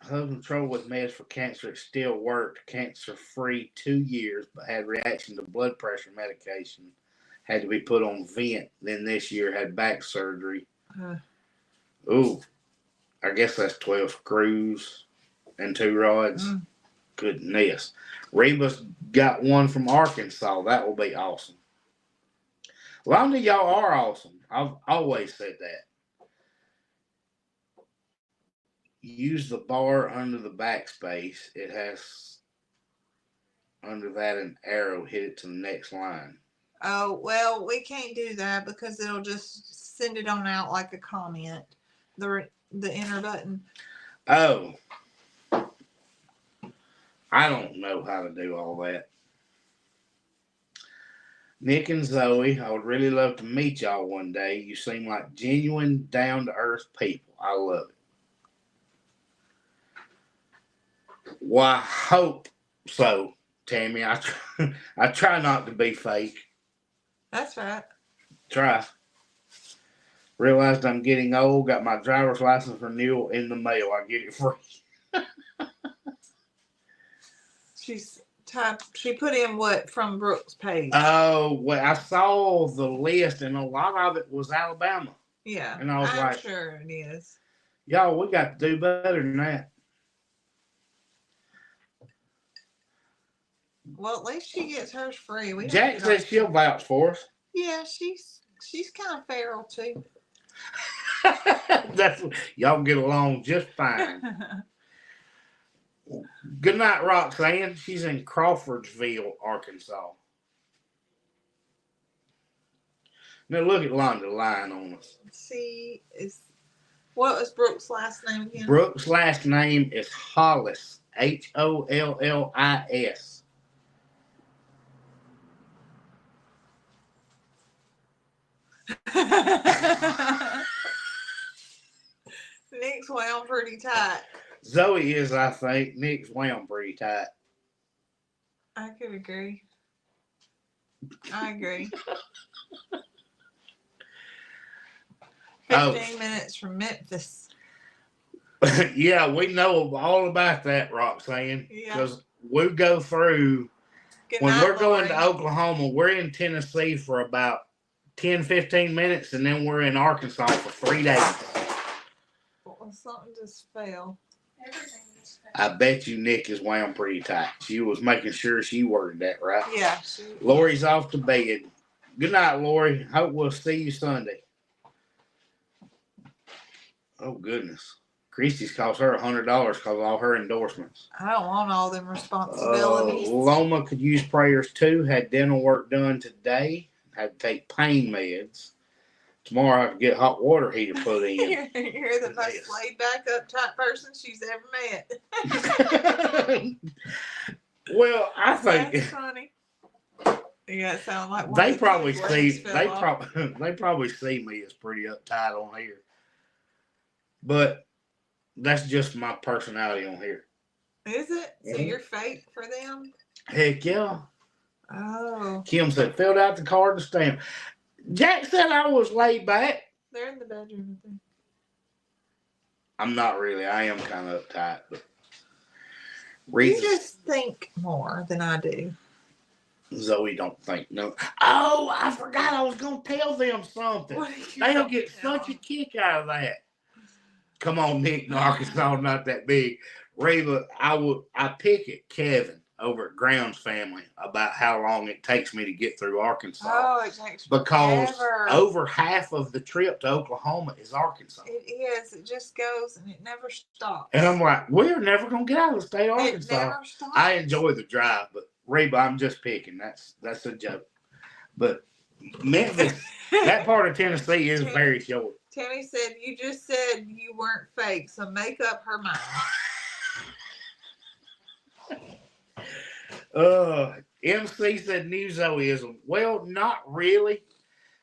Husband trouble with meds for cancer. It still worked. Cancer-free 2 years, but had reaction to blood pressure medication. Had to be put on vent. Then this year had back surgery. Ooh, I guess that's 12 screws and 2 rods. Goodness. Reba's got one from Arkansas. That will be awesome. Londa, y'all are awesome. I've always said that. Use the bar under the backspace. It has under that an arrow. Hit it to the next line.
Oh, well, we can't do that because it'll just send it on out like a comment. The enter button.
Oh. I don't know how to do all that. Nick and Zoe, I would really love to meet y'all one day. You seem like genuine, down-to-earth people. I love it. Well, I hope so, Tammy. I try not to be fake.
That's right.
Try. Realized I'm getting old. Got my driver's license renewal in the mail. I get it free.
She put in what from Brooke's page.
Oh, well, I saw the list, and a lot of it was Alabama.
Yeah,
and I was
I'm sure it is.
Y'all, we got to do better than that.
Well, at least she gets hers free.
Jack says she'll vouch for us.
Yeah, she's kind of feral too.
Y'all get along just fine. Good night, Roxanne. She's in Crawfordsville, Arkansas. Now look at Londa lying on us.
What was Brooke's last name again?
Brooke's last name is Hollis. Hollis.
Nick's wound pretty tight.
Zoe is, I think. Nick's wound pretty tight.
I could agree. I agree. 15 minutes from Memphis.
Yeah, we know all about that, Roxanne. Because we go through, when we're going to Oklahoma, we're in Tennessee for about 10, 15 minutes, and then we're in Arkansas for 3 days.
Well, something just fell. Everything just fell.
I bet you Nick is wound pretty tight. She was making sure she worded that right.
Yeah.
Lori's off to bed. Good night, Lori. Hope we'll see you Sunday. Oh, goodness. Christy's cost her $100 because of all her endorsements.
I don't want all them responsibilities.
Loma could use prayers too. Had dental work done today. Had to take pain meds. Tomorrow I have to get hot water heater put in.
You're the most laid back, uptight person she's ever met.
Well, I think
that's funny. Yeah, it sounds like
they probably see me as pretty uptight on here. But that's just my personality on here.
Is it? So you're fake for them?
Heck yeah.
Oh.
Kim said, filled out the card and stamp. Jack said I was laid back.
They're in the bedroom, I think.
I'm not really. I am kind of uptight, but
you just think more than I do.
Zoe don't think no. Oh, I forgot I was going to tell them something. They'll get such a kick out of that. Come on, Nick, Arkansas, not that big. Reba, I pick at Kevin over at Ground's family about how long it takes me to get through Arkansas.
Oh, it takes
because
forever.
Over half of the trip to Oklahoma is Arkansas.
It is. It just goes and it never stops.
And I'm like, we're never gonna get out of the state of Arkansas.
It never stops.
I enjoy the drive, but Reba, I'm just picking. That's a joke. But Memphis, that part of Tennessee is very short.
Tammy said, you just said you weren't fake, so make up her mind.
MC said new Zoeism. Well, not really.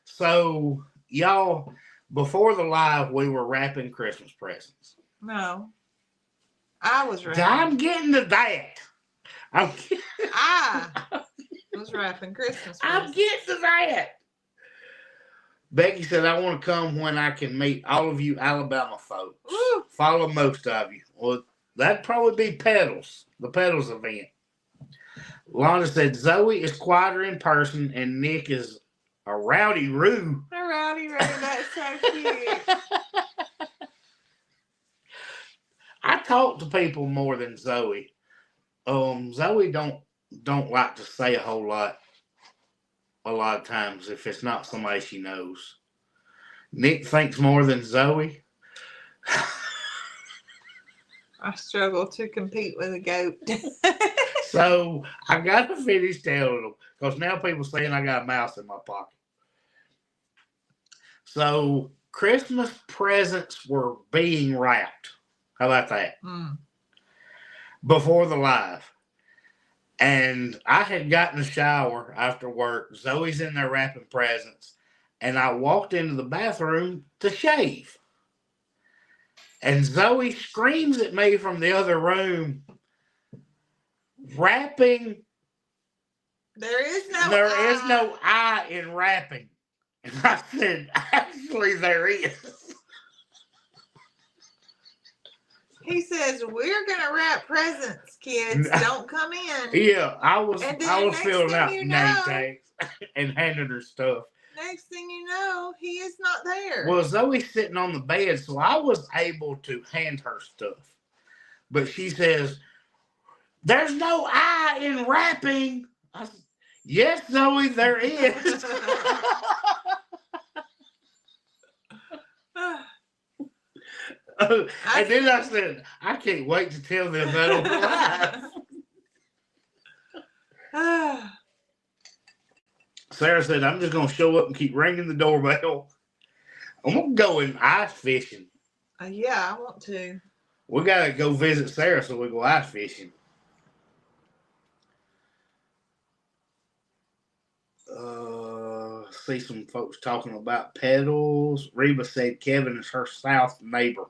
So, y'all, before the live, we were wrapping Christmas presents.
No. I was wrapping.
I'm getting to that. I
was wrapping Christmas presents.
I'm getting to that. Becky said, I want to come when I can meet all of you Alabama folks.
Woo.
Follow most of you. Well, that'd probably be Pedals, the Pedals event. Lana said, Zoe is quieter in person and Nick is a rowdy roo.
A rowdy roo, that's so cute.
I talk to people more than Zoe. Zoe don't like to say a whole lot. A lot of times, if it's not somebody she knows. Nick thinks more than Zoe.
I struggle to compete with a goat.
So I got to finish telling them because now people saying I got a mouse in my pocket. So Christmas presents were being wrapped. How about that? Before the live. And I had gotten a shower after work. Zoe's in there wrapping presents. And I walked into the bathroom to shave. And Zoe screams at me from the other room, wrapping.
There is
no I in wrapping. And I said, actually, there is.
He says, we're going to wrap presents, kids. Don't come in.
Yeah, I was filling out name tags and handing her stuff.
Next thing you know, he is not there.
Well, Zoe's sitting on the bed, so I was able to hand her stuff. But she says, there's no I in wrapping. I said, yes, Zoe, there is. And then I said, I can't wait to tell them that on the live. Sarah said, I'm just going to show up and keep ringing the doorbell. I'm going to go in ice fishing.
Yeah, I want to.
We got to go visit Sarah so we go ice fishing. See some folks talking about pedals. Reba said Kevin is her south neighbor.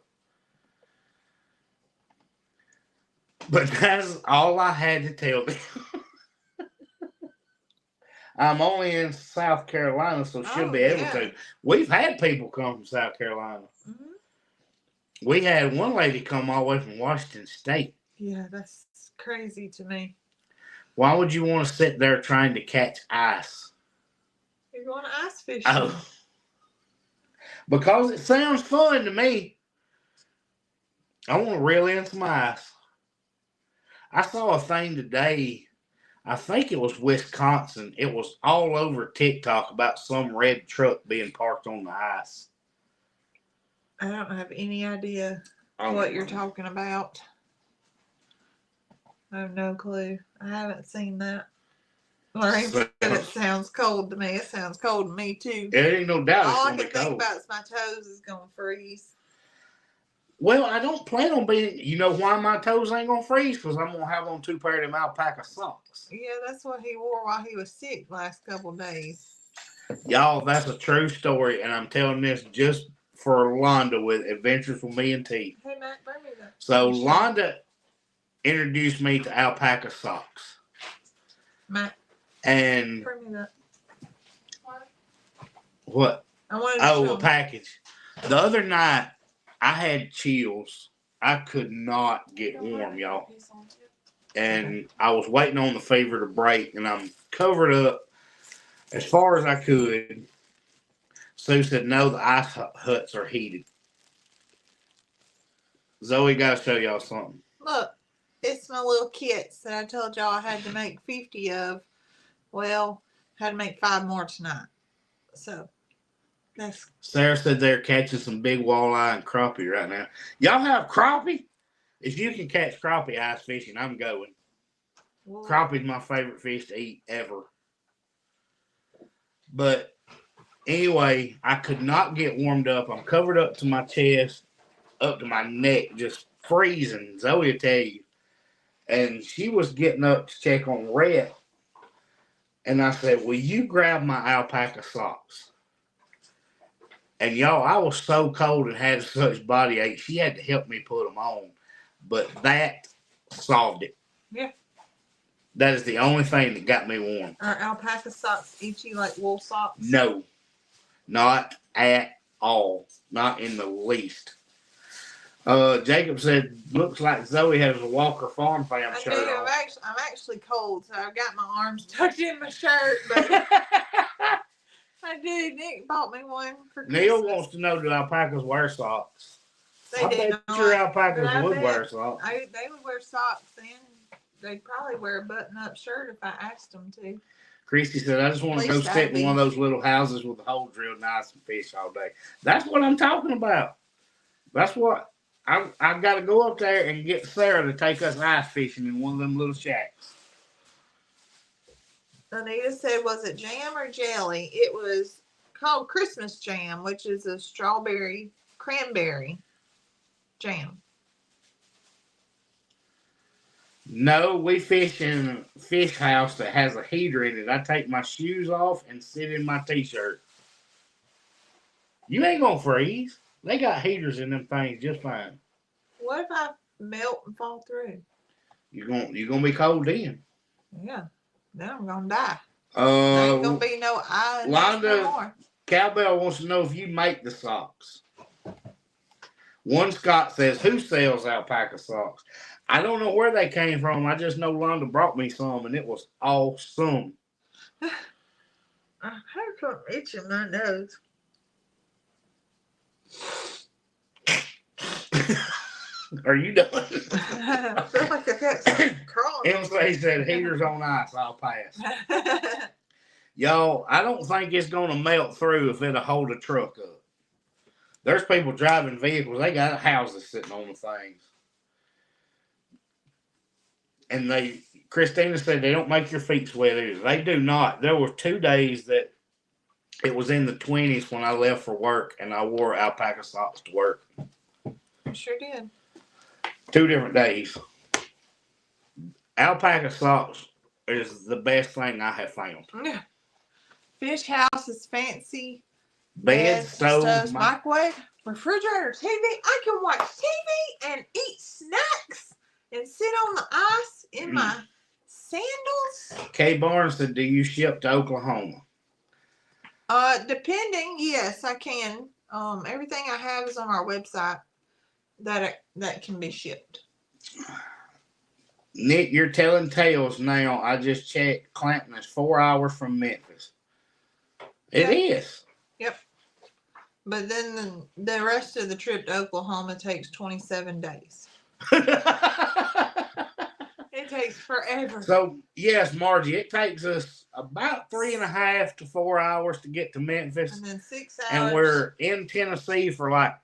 But that's all I had to tell them. I'm only in South Carolina, so she'll
Oh
be able
yeah.
to. We've had people come from South Carolina.
Hmm.
We had one lady come all the way from Washington State.
Yeah, that's crazy to me.
Why would you want to sit there trying to catch ice?
You're going ice fishing.
Oh, because it sounds fun to me. I want to reel in some ice. I saw a thing today. I think it was Wisconsin. It was all over TikTok about some red truck being parked on the ice.
I don't have any idea what you're talking about. I have no clue. I haven't seen that. Lorraine said it sounds cold to me. It sounds cold to me too.
There ain't no doubt it's
All I
going to
can
be cold.
think about is my toes is going to freeze.
Well, I don't plan on being. You know why my toes ain't going to freeze? Because I'm going to have on 2 pairs of them alpaca socks.
Yeah, that's what he wore while he was sick last couple of days.
Y'all, that's a true story, and I'm telling this just for Londa with Adventures with Me and T.
Hey, Matt, bring me that.
So, Londa introduced me to alpaca socks.
Matt,
and
bring me that.
What?
I wanted to show
a package. The other night, I had chills. I could not get warm, y'all. And I was waiting on the fever to break, and I'm covered up as far as I could. Sue said, no, the ice huts are heated. Zoe, got to show y'all something.
Look, it's my little kits that I told y'all I had to make 50 of. Well, had to make 5 more tonight. So, that's...
Sarah said they're catching some big walleye and crappie right now. Y'all have crappie? If you can catch crappie ice fishing, I'm going. Well, crappie's my favorite fish to eat ever. But anyway, I could not get warmed up. I'm covered up to my chest, up to my neck, just freezing. Zoe will tell you. And she was getting up to check on Rhett. And I said, will you grab my alpaca socks? And y'all, I was so cold and had such body ache. She had to help me put them on. But that solved it.
Yeah.
That is the only thing that got me warm.
Are alpaca socks itchy like wool socks?
No. Not at all. Not in the least. Jacob said, looks like Zoe has a Walker Farm Fam shirt on.
I'm actually cold, so I've got my arms tucked in my shirt, but I did. Nick bought me one for Christmas.
Neil wants to know, do alpacas wear socks? I bet your alpacas would wear socks.
They would wear socks, and they'd probably wear a button-up shirt if I asked them to.
Christy said, I just want to go sit in one of those little houses with the hole drilled nice and fish all day. That's what I'm talking about. That's what... I've got to go up there and get Sarah to take us ice fishing in one of them little shacks.
Anita said, was it jam or jelly? It was called Christmas jam, which is a strawberry cranberry jam.
No, we fish in a fish house that has a heater in it. I take my shoes off and sit in my t-shirt. You ain't going to freeze. They got heaters in them things just fine.
What if I melt and fall through?
You're gonna be cold then.
Yeah. Then I'm gonna die. There ain't gonna be no eye.
Londa Cowbell wants to know if you make the socks. One Scott says, who sells alpaca socks? I don't know where they came from. I just know Londa brought me some and it was awesome.
I have something itching my nose.
Are you done?
I feel like I got something crawling.
MJ said, heaters on ice, I'll pass. Y'all, I don't think it's going to melt through if it'll hold a truck up. There's people driving vehicles, they got houses sitting on the things. And Christina said they don't make your feet sweat either. They do not. There were 2 days that it was in the 20s when I left for work, and I wore alpaca socks to work.
I sure did.
2 different days. Alpaca socks is the best thing I have found.
Yeah. Fish house is fancy.
Bed, stoves,
microwave, refrigerator, TV. I can watch TV and eat snacks and sit on the ice in my Sandals?
Kay Barnes said, do you ship to Oklahoma?
Depending, yes, I can. Everything I have is on our website that can be shipped.
Nick, you're telling tales now. I just checked. Clanton is 4 hours from Memphis. It is.
Yep. But then the rest of the trip to Oklahoma takes 27 days. It takes forever.
So, yes, Margie, it takes us about 3.5 to 4 hours to get to Memphis.
And then 6 hours.
And we're in Tennessee for like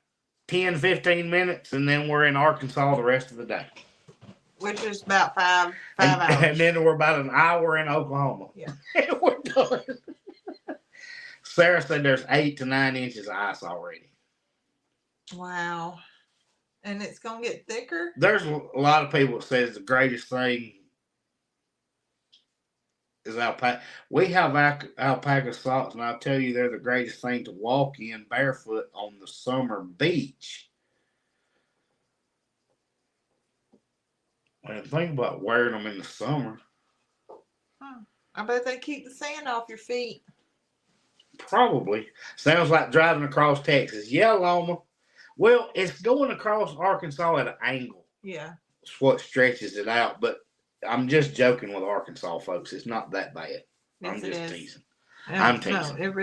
10, 15 minutes, and then we're in Arkansas the rest of the day.
Which is about five hours.
And then we're about an hour in Oklahoma.
Yeah.
And we're done. Sarah said there's 8 to 9 inches of ice already.
Wow. And it's going to get thicker?
There's a lot of people that says the greatest thing is alpaca. We have alpaca socks, and I'll tell you they're the greatest thing to walk in barefoot on the summer beach. And think about wearing them in the summer.
I bet they keep the sand off your feet.
Probably. Sounds like driving across Texas. Yeah, Loma. Well, it's going across Arkansas at an angle.
Yeah.
It's what stretches it out. But I'm just joking with Arkansas folks. It's not that bad.
Yes,
I'm just teasing.
No,
I'm teasing.
No, it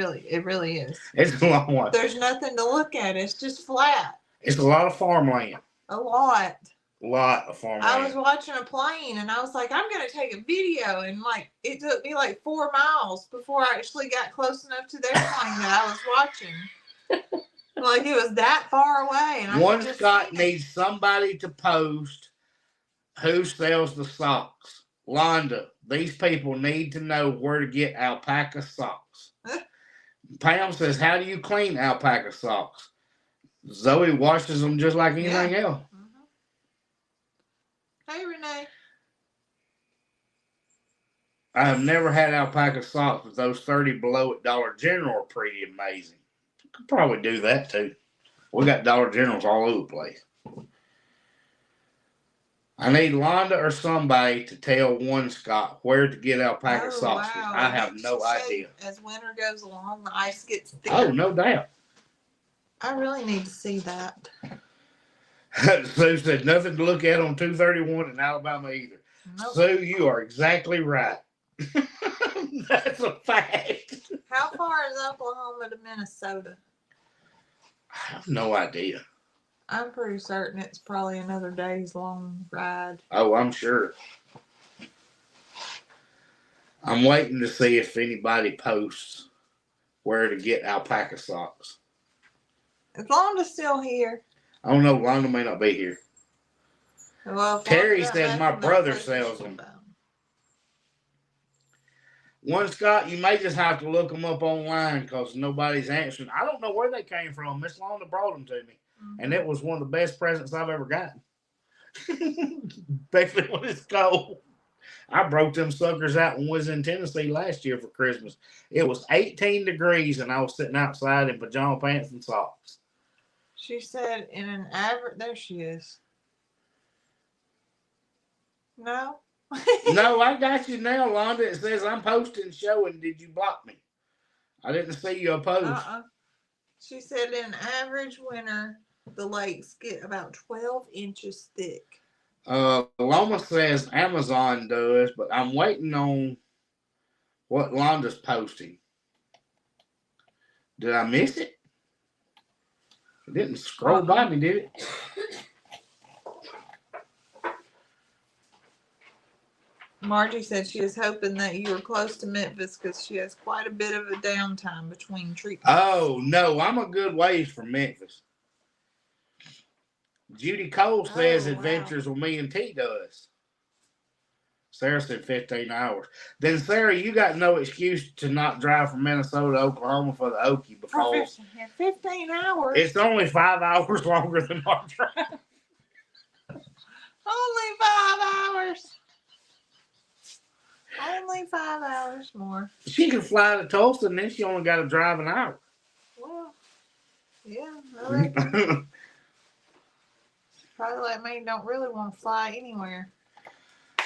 really is.
It's a long way.
There's nothing to look at. It's just flat.
It's a lot of farmland.
A lot.
A lot of farmland.
I was watching a plane and I was like, I'm going to take a video. And like, it took me like 4 miles before I actually got close enough to their plane that I was watching. Like, it was that far away. And
One Scott needs somebody to post who sells the socks. Londa, these people need to know where to get alpaca socks. Pam says, how do you clean alpaca socks? Zoe washes them just like anything else.
Hey, Renee.
I have never had alpaca socks, but those 30 below at Dollar General are pretty amazing. Could probably do that too. We got Dollar Generals all over the place. I need Londa or somebody to tell One Scott where to get alpaca socks.
Wow.
I have no idea.
As winter goes along, the ice gets thicker.
Oh, no doubt.
I really need to see that.
Sue said nothing to look at on 231 in Alabama either. Nope. Sue, you are exactly right. That's a fact.
How far is Oklahoma to Minnesota?
I have no idea.
I'm pretty certain it's probably another day's long ride.
Oh, I'm sure. I'm waiting to see if anybody posts where to get alpaca socks.
Is Londa's still here?
I don't know. Londa may not be here.
Well,
Terry says my brother sells them. One Scott, you may just have to look them up online because nobody's answering. I don't know where they came from. Miss Londa brought them to me, and it was one of the best presents I've ever gotten. Especially when it's cold. I broke them suckers out when we was in Tennessee last year for Christmas. It was 18 degrees, and I was sitting outside in pajama pants and socks.
She said in an average, there she is. No?
No, I got you now, Londa. It says I'm posting showing. Did you block me? I didn't see your post.
She said in average winter, the lakes get about 12 inches thick.
Loma says Amazon does, but I'm waiting on what Londa's posting. Did I miss it? It didn't scroll by me, did it?
Margie said she is hoping that you are close to Memphis because she has quite a bit of a downtime between treatments.
Oh, no, I'm a good ways from Memphis. Judy Cole says adventures with me and T does. Sarah said 15 hours. Then, Sarah, you got no excuse to not drive from Minnesota to Oklahoma for the Okie because
15 hours.
It's only 5 hours longer than our drive.
Only 5 hours. Only 5 hours more.
She can fly to Tulsa and then she only got to drive an hour.
Well, yeah. I reckon. Probably like me, don't really want to fly anywhere.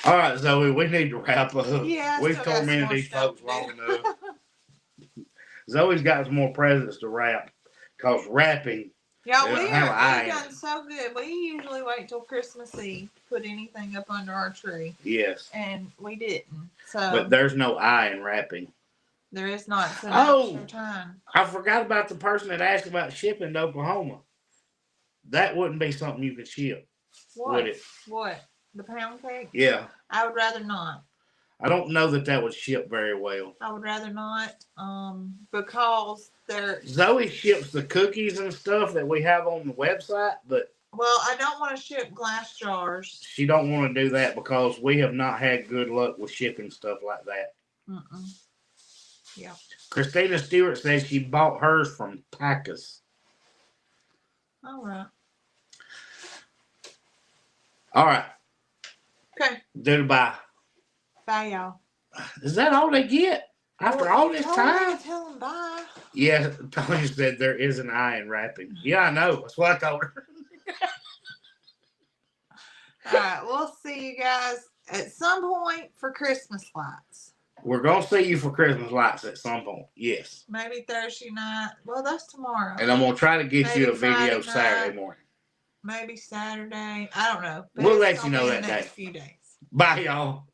All right, Zoe, we need to wrap up.
Yeah, I
We've
still got some
tormented
more
these
stuff
folks
to
long
do.
enough. Zoe's got some more presents to wrap because wrapping.
Yeah,
They
we
don't have an eye
we've
in
done
it.
so good. We usually wait till Christmas Eve to put anything up under our tree,
Yes,
and we didn't.
but
So
there's no eye in wrapping.
there is not. So now's your
Oh,
time.
I forgot about the person that asked about shipping to Oklahoma. That wouldn't be something you could ship, would
What?
it?
What? The pound cake?
Yeah.
I would rather not.
I don't know that would ship very well.
I would rather not. Because they're.
Zoe ships the cookies and stuff that we have on the website, but
Well, I don't want to ship glass jars.
she don't want to do that because we have not had good luck with shipping stuff like that.
Yeah.
Christina Stewart says she bought hers from Packus.
All right.
All right.
Okay.
Do bye.
Bye, y'all.
Is that all they get after all this time?
Tell them bye.
Yeah, Tony said there is an eye in wrapping. Yeah, I know. That's what I told her.
All right. We'll see you guys at some point for Christmas lights.
We're going to see you for Christmas lights at some point. Yes.
Maybe Thursday night. Well, that's tomorrow.
And I'm going to try to get
Maybe
you a video
Friday
Saturday
night.
morning.
Maybe Saturday. I don't know. But
We'll
it's
let
gonna
you know
be
that
the
day.
next few days.
Bye, y'all.